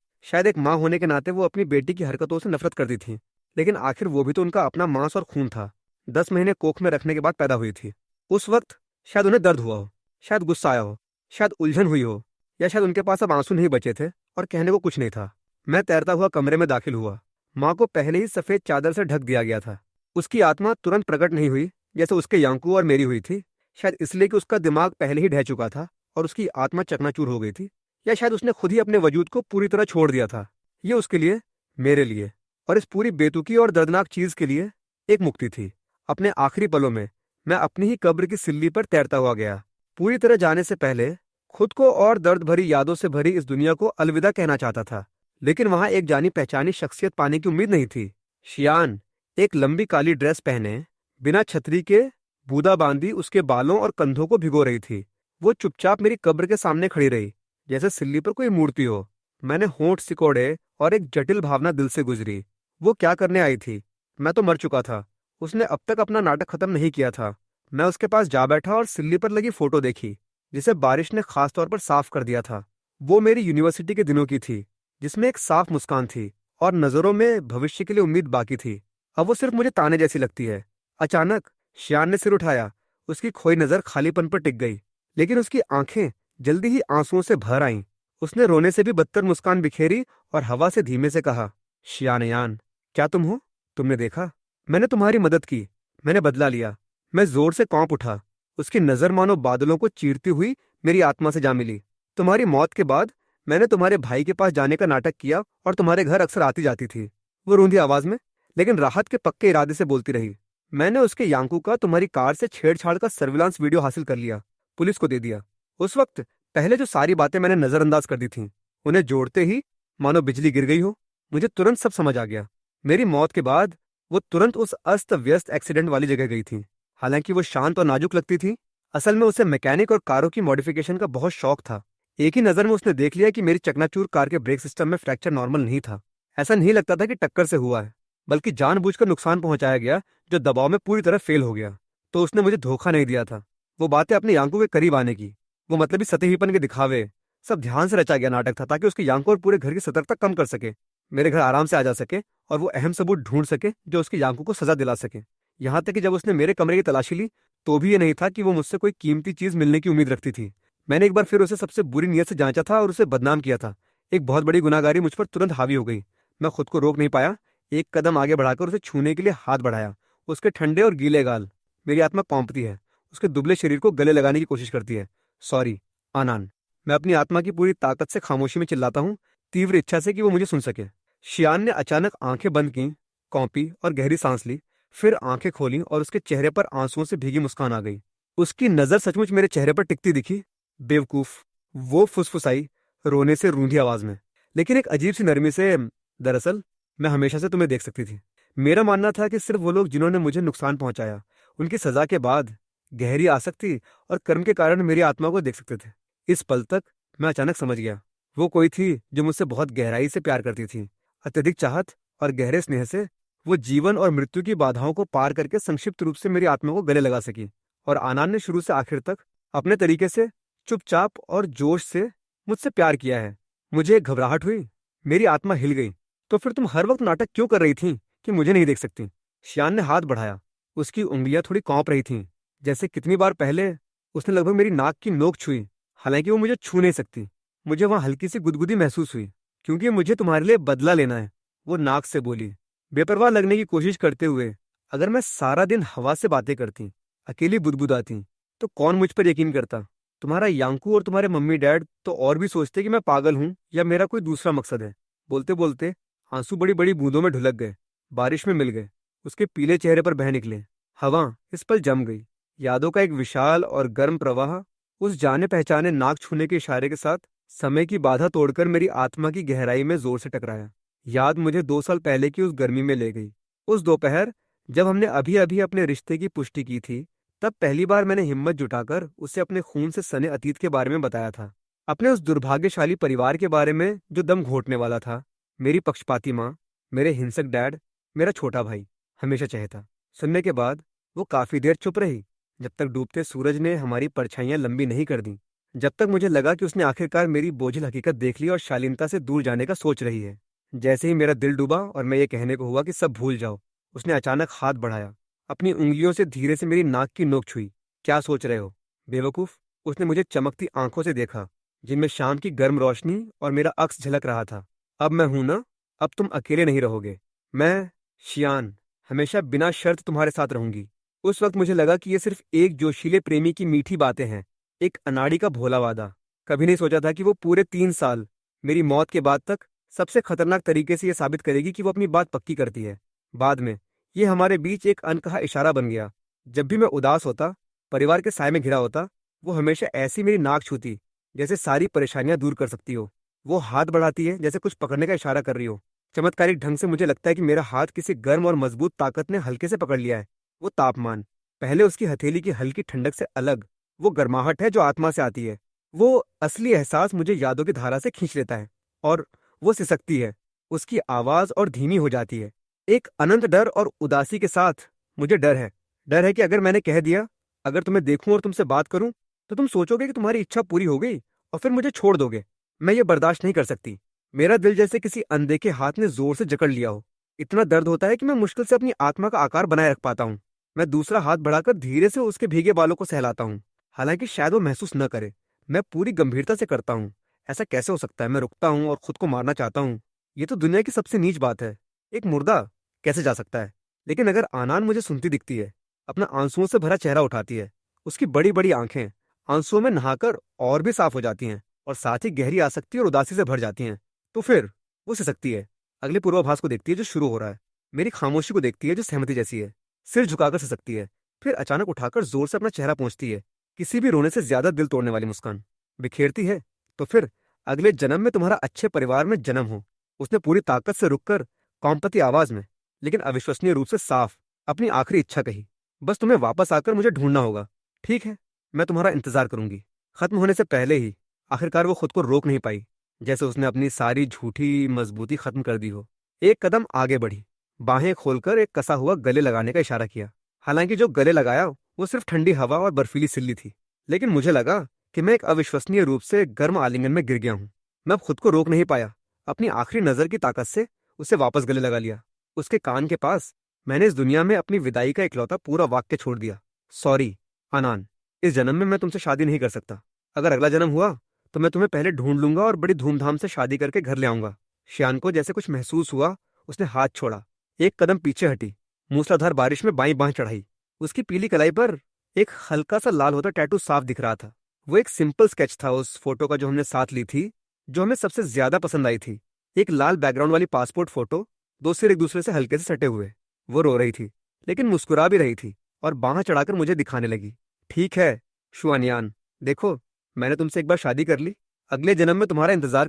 शायद एक माँ होने के नाते वो अपनी बेटी की हरकतों से नफरत करती थी, लेकिन आखिर वो भी तो उनका अपना मांस और खून था। 10 महीने कोख में रखने के बाद पैदा हुई थी। उस वक्त शायद उन्हें दर्द हुआ हो, शायद गुस्सा आया हो, शायद उलझन हुई हो, या शायद उनके पास अब आंसू नहीं बचे थे और कहने को कुछ नहीं था। मैं तैरता हुआ कमरे में दाखिल हुआ। माँ को पहले ही सफेद चादर से ढक दिया गया था। उसकी आत्मा तुरंत प्रकट नहीं हुई जैसे उसके यांकू और मेरी हुई थी। शायद इसलिए कि उसका दिमाग पहले ही ढह चुका था और उसकी आत्मा चकनाचूर हो गई थी, या शायद उसने खुद ही अपने वजूद को पूरी तरह छोड़ दिया था। ये उसके लिए, मेरे लिए और इस पूरी बेतुकी और दर्दनाक चीज के लिए एक मुक्ति थी। अपने आखिरी पलों में मैं अपनी ही कब्र की सिल्ली पर तैरता हुआ गया। पूरी तरह जाने से पहले खुद को और दर्द भरी यादों से भरी इस दुनिया को अलविदा कहना चाहता था, लेकिन वहां एक जानी पहचानी शख्सियत पाने की उम्मीद नहीं थी। शियान, एक लंबी काली ड्रेस पहने, बिना छतरी के, बूदा बांधी उसके बालों और कंधों को भिगो रही थी। वो चुपचाप मेरी कब्र के सामने खड़ी रही, जैसे सिल्ली पर कोई मूर्ति हो। मैंने होंठ सिकोड़े और एक जटिल भावना दिल से गुजरी। वो क्या करने आई थी? मैं तो मर चुका था। उसने अब तक अपना नाटक खत्म नहीं किया था। मैं उसके पास जा बैठा और सिल्ली पर लगी फोटो देखी, जिसे बारिश ने खास तौर पर साफ कर दिया था। वो मेरी यूनिवर्सिटी के दिनों की थी, जिसमें एक साफ मुस्कान थी और नजरों में भविष्य के लिए उम्मीद बाकी थी। अब वो सिर्फ मुझे ताने जैसी लगती है। अचानक श्यान ने सिर उठाया। उसकी खोई नजर खालीपन पर टिक गई, लेकिन उसकी आंखें जल्दी ही आंसुओं से भर आईं। उसने रोने से भी बदतर मुस्कान बिखेरी और हवा से धीमे से कहा, शियानयान, क्या तुम हो? तुमने देखा, मैंने तुम्हारी मदद की, मैंने बदला लिया। मैं जोर से कांप उठा। उसकी नजर मानो बादलों को चीरती हुई मेरी आत्मा से जा मिली। तुम्हारी मौत के बाद मैंने तुम्हारे भाई के पास जाने का नाटक किया और तुम्हारे घर अक्सर आती जाती थी। वो रूंधी आवाज में, लेकिन राहत के पक्के इरादे से बोलती रही। मैंने उसके यांकू का तुम्हारी कार से छेड़छाड़ का सर्विलांस वीडियो हासिल कर लिया, पुलिस को दे दिया। उस वक्त पहले जो सारी बातें मैंने नजरअंदाज कर दी थीं, उन्हें जोड़ते ही मानो बिजली गिर गई हो। मुझे तुरंत सब समझ आ गया। मेरी मौत के बाद वो तुरंत उस अस्त व्यस्त एक्सीडेंट वाली जगह गई थी। हालांकि वो शांत और नाजुक लगती थी, असल में उसे मैकेनिक और कारों की मॉडिफिकेशन का बहुत शौक था। एक ही नजर में उसने देख लिया कि मेरी चकनाचूर कार के ब्रेक सिस्टम में फ्रैक्चर नॉर्मल नहीं था। ऐसा नहीं लगता था कि टक्कर से हुआ है, बल्कि जानबूझकर नुकसान पहुंचाया गया जो दबाव में पूरी तरह फेल हो गया। तो उसने मुझे धोखा नहीं दिया था। वो बातें अपनी आंखों के करीब आने की, वो मतलबी सतहीपन के दिखावे, सब ध्यान से रचा गया नाटक था, ताकि उसके यांको और पूरे घर की सतर्कता कम कर सके, मेरे घर आराम से आ जा सके और वो अहम सबूत ढूंढ सके जो उसके यांको को सजा दिला सके। यहाँ तक कि जब उसने मेरे कमरे की तलाशी ली, तो भी ये नहीं था कि वो मुझसे कोई कीमती चीज मिलने की उम्मीद रखती थी। मैंने एक बार फिर उसे सबसे बुरी नीयत से जांचा था और उसे बदनाम किया था। एक बहुत बड़ी गुनाहगारी मुझ पर तुरंत हावी हो गई। मैं खुद को रोक नहीं पाया। एक कदम आगे बढ़ाकर उसे छूने के लिए हाथ बढ़ाया। उसके ठंडे और गीले गाल, मेरी आत्मा कौंपती है, उसके दुबले शरीर को गले लगाने की कोशिश करती है। सॉरी आनान। मैं अपनी आत्मा की पूरी ताकत से खामोशी में चिल्लाता हूँ, तीव्र इच्छा से कि वो मुझे सुन सके। शियान ने अचानक आंखें बंद की, कौंपी और गहरी सांस ली, फिर आंखें खोली और उसके चेहरे पर आंसुओं से भीगी मुस्कान आ गई। उसकी नजर सचमुच मेरे चेहरे पर टिकती दिखी। बेवकूफ, वो फुसफुसाई, रोने से रूंधी आवाज में, लेकिन एक अजीब सी नरमी से, दरअसल मैं हमेशा से तुम्हें देख सकती थी। मेरा मानना था कि सिर्फ वो लोग जिन्होंने मुझे नुकसान पहुंचाया, उनकी सजा के बाद गहरी आसक्ति और कर्म के कारण मेरी आत्मा को देख सकते थे। इस पल तक मैं अचानक समझ गया, वो कोई थी जो मुझसे बहुत गहराई से प्यार करती थी। अत्यधिक चाहत और गहरे स्नेह से वो जीवन और मृत्यु की बाधाओं को पार करके संक्षिप्त रूप से मेरी आत्मा को गले लगा सकी। और आनंद ने शुरू से आखिर तक अपने तरीके से, चुपचाप और जोश से मुझसे प्यार किया है। मुझे एक घबराहट हुई, मेरी आत्मा हिल गई। तो फिर तुम हर वक्त नाटक क्यों कर रही थी कि मुझे नहीं देख सकती? श्यान ने हाथ बढ़ाया। उसकी उंगलियां थोड़ी कांप रही थीं, जैसे कितनी बार पहले उसने लगभग मेरी नाक की नोक छुई। हालांकि वो मुझे छू नहीं सकती। मुझे वहां हल्की सी गुदगुदी महसूस हुई। क्योंकि मुझे तुम्हारे लिए बदला लेना है, वो नाक से बोली, बेपरवाह लगने की कोशिश करते हुए। अगर मैं सारा दिन हवा से बातें करती, अकेली बुदबुदाती, तो कौन मुझ पर यकीन करता? तुम्हारा यांकू और तुम्हारे मम्मी डैड तो और भी सोचते कि मैं पागल हूं या मेरा कोई दूसरा मकसद है। बोलते बोलते आंसू बड़ी बड़ी बूंदों में ढुलक गए, बारिश में मिल गए, उसके पीले चेहरे पर बह निकले। हवा इस पल जम गई। यादों का एक विशाल और गर्म प्रवाह उस जाने पहचाने नाक छूने के इशारे के साथ समय की बाधा तोड़कर मेरी आत्मा की गहराई में जोर से टकराया। याद मुझे 2 साल पहले की उस गर्मी में ले गई। उस दोपहर जब हमने अभी अभी अपने रिश्ते की पुष्टि की थी, तब पहली बार मैंने हिम्मत जुटाकर उसे अपने खून से सने अतीत के बारे में बताया था। अपने उस दुर्भाग्यशाली परिवार के बारे में जो दम घोटने वाला था। मेरी पक्षपाती माँ, मेरे हिंसक डैड, मेरा छोटा भाई, हमेशा चाहता। सुनने के बाद वो काफी देर चुप रही, जब तक डूबते सूरज ने हमारी परछाइयां लंबी नहीं कर दी। जब तक मुझे लगा कि उसने आखिरकार मेरी बोझिल हकीकत देख ली और शालीनता से दूर जाने का सोच रही है। जैसे ही मेरा दिल डूबा और मैं ये कहने को हुआ कि सब भूल जाओ, उसने अचानक हाथ बढ़ाया, अपनी उंगलियों से धीरे से मेरी नाक की नोक छुई। क्या सोच रहे हो, बेवकूफ? उसने मुझे चमकती आंखों से देखा, जिनमें शाम की गर्म रोशनी और मेरा अक्स झलक रहा था। अब मैं हूं ना, अब तुम अकेले नहीं रहोगे। मैं, शियान, हमेशा बिना शर्त तुम्हारे साथ रहूंगी। उस वक्त मुझे लगा कि ये सिर्फ एक जोशीले प्रेमी की मीठी बातें हैं, एक अनाड़ी का भोला वादा। कभी नहीं सोचा था कि वो पूरे 3 साल, मेरी मौत के बाद तक, सबसे खतरनाक तरीके से ये साबित करेगी कि वो अपनी बात पक्की करती है। बाद में ये हमारे बीच एक अनकहा इशारा बन गया। जब भी मैं उदास होता, परिवार के साय में घिरा होता, वो हमेशा ऐसी मेरी नाक छूती जैसे सारी परेशानियां दूर कर सकती हो। वो हाथ बढ़ाती है जैसे कुछ पकड़ने का इशारा कर रही हो। चमत्कारिक ढंग से मुझे लगता है कि मेरा हाथ किसी गर्म और मजबूत ताकत ने हल्के से पकड़ लिया है। वो तापमान, पहले उसकी हथेली की हल्की ठंडक से अलग, वो गर्माहट है जो आत्मा से आती है। वो असली एहसास मुझे यादों की धारा से खींच लेता है। और वो सिसकती है, उसकी आवाज और धीमी हो जाती है, एक अनंत डर और उदासी के साथ। मुझे डर है कि अगर मैंने कह दिया, अगर तुम्हें देखूं और तुमसे बात करूं, तो तुम सोचोगे कि तुम्हारी इच्छा पूरी हो गई और फिर मुझे छोड़ दोगे। मैं ये बर्दाश्त नहीं कर सकती। मेरा दिल जैसे किसी अनदेखे हाथ ने जोर से जकड़ लिया हो। इतना दर्द होता है कि मैं मुश्किल से अपनी आत्मा का आकार बनाए रख पाता हूँ। मैं दूसरा हाथ बढ़ाकर धीरे से उसके भीगे बालों को सहलाता हूँ, हालांकि शायद वो महसूस न करे। मैं पूरी गंभीरता से करता हूँ। ऐसा कैसे हो सकता है? मैं रुकता हूँ और खुद को मारना चाहता हूँ। ये तो दुनिया की सबसे नीच बात है। एक मुर्दा कैसे जा सकता है? लेकिन अगर आनान मुझे सुनती दिखती है, अपना आंसुओं से भरा चेहरा उठाती है, उसकी बड़ी बड़ी आंखें आंसुओं में नहाकर और भी साफ हो जाती हैं और साथ ही गहरी आसक्ति और उदासी से भर जाती हैं, तो फिर वो सिसकती है। अगले पूर्वाभास को देखती है जो शुरू हो रहा है, मेरी खामोशी को देखती है जो सहमति जैसी है, सिर झुकाकर सिसकती है, फिर अचानक उठाकर जोर से अपना चेहरा पहुंचती है, किसी भी रोने से ज्यादा दिल तोड़ने वाली मुस्कान बिखेरती है। तो फिर अगले जन्म में तुम्हारा अच्छे परिवार में जन्म हो। उसने पूरी ताकत से रुककर कौमपति आवाज में, लेकिन अविश्वसनीय रूप से साफ, अपनी आखिरी इच्छा कही। बस तुम्हें वापस आकर मुझे ढूंढना होगा। ठीक है, मैं तुम्हारा इंतजार करूंगी। खत्म होने से पहले ही आखिरकार वो खुद को रोक नहीं पाई, जैसे उसने अपनी सारी झूठी मजबूती खत्म कर दी हो। एक कदम आगे बढ़ी, बाहें खोलकर एक कसा हुआ गले लगाने का इशारा किया। हालांकि जो गले लगाया वो सिर्फ ठंडी हवा और बर्फीली सिल्ली थी, लेकिन मुझे लगा कि मैं एक अविश्वसनीय रूप से गर्म आलिंगन में गिर गया हूं। मैं अब खुद को रोक नहीं पाया। अपनी आखिरी नजर की ताकत से उसे वापस गले लगा लिया। उसके कान के पास मैंने इस दुनिया में अपनी विदाई का इकलौता पूरा वाक्य छोड़ दिया। सॉरी, अनान, इस जन्म में मैं तुमसे शादी नहीं कर सकता। अगर अगला जन्म हुआ तो मैं तुम्हें पहले ढूंढ लूंगा और बड़ी धूमधाम से शादी करके घर ले आऊंगा। श्यान को जैसे कुछ महसूस हुआ, उसने हाथ छोड़ा, एक कदम पीछे हटी, मूसलाधार बारिश में बाईं बांह चढ़ाई। उसकी पीली कलाई पर एक हल्का सा लाल होता टैटू साफ दिख रहा था। वो एक सिंपल स्केच था उस फोटो का जो हमने साथ ली थी, जो हमें सबसे ज्यादा पसंद आई थी। एक लाल बैकग्राउंड वाली पासपोर्ट फोटो, दो सिर एक दूसरे से हल्के से सटे हुए। वो रो रही थी, लेकिन मुस्कुरा भी रही थी और बांह चढ़ाकर मुझे दिखाने लगी। ठीक है शुआनियान, देखो, मैंने तुमसे एक बार शादी कर ली। अगले जन्म में तुम्हारा इंतजार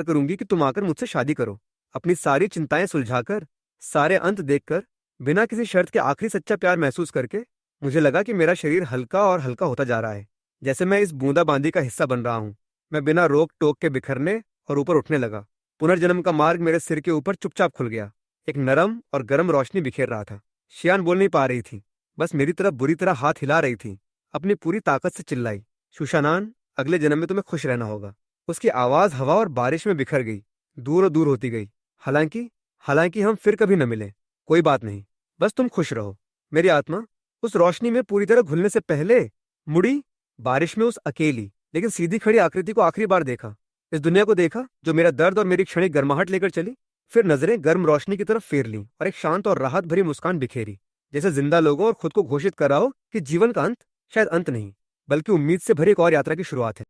करूंगी कि तुम आकर मुझसे शादी करो। अपनी सारी चिंताएं सुलझाकर, सारे अंत देखकर, बिना किसी शर्त के आखिरी सच्चा प्यार महसूस करके मुझे लगा कि मेरा शरीर हल्का और हल्का होता जा रहा है, जैसे मैं इस बूंदाबांदी का हिस्सा बन रहा हूं। मैं बिना रोक टोक के बिखरने और ऊपर उठने लगा। पुनर्जन्म का मार्ग मेरे सिर के ऊपर चुपचाप खुल गया। एक नरम और गर्म रोशनी बिखेर रहा था। शियान बोल नहीं पा रही थी, बस मेरी तरफ बुरी तरह हाथ हिला रही थी। अपनी पूरी ताकत से चिल्लाई, शुशानान, अगले जन्म में तुम्हें खुश रहना होगा। उसकी आवाज हवा और बारिश में बिखर गई, दूर और दूर होती गई। हालांकि हालांकि हम फिर कभी न मिले। कोई बात नहीं, बस तुम खुश रहो। मेरी आत्मा उस रोशनी में पूरी तरह घुलने से पहले मुड़ी। बारिश में उस अकेली लेकिन सीधी खड़ी आकृति को आखिरी बार देखा। इस दुनिया को देखा जो मेरा दर्द और मेरी क्षणिक गर्माहट लेकर चली। फिर नजरें गर्म रोशनी की तरफ फेर लीं और एक शांत और राहत भरी मुस्कान बिखेरी, जैसे जिंदा लोगों और खुद को घोषित कर रहा हो कि जीवन का अंत शायद अंत नहीं, बल्कि उम्मीद से भरी एक और यात्रा की शुरुआत है।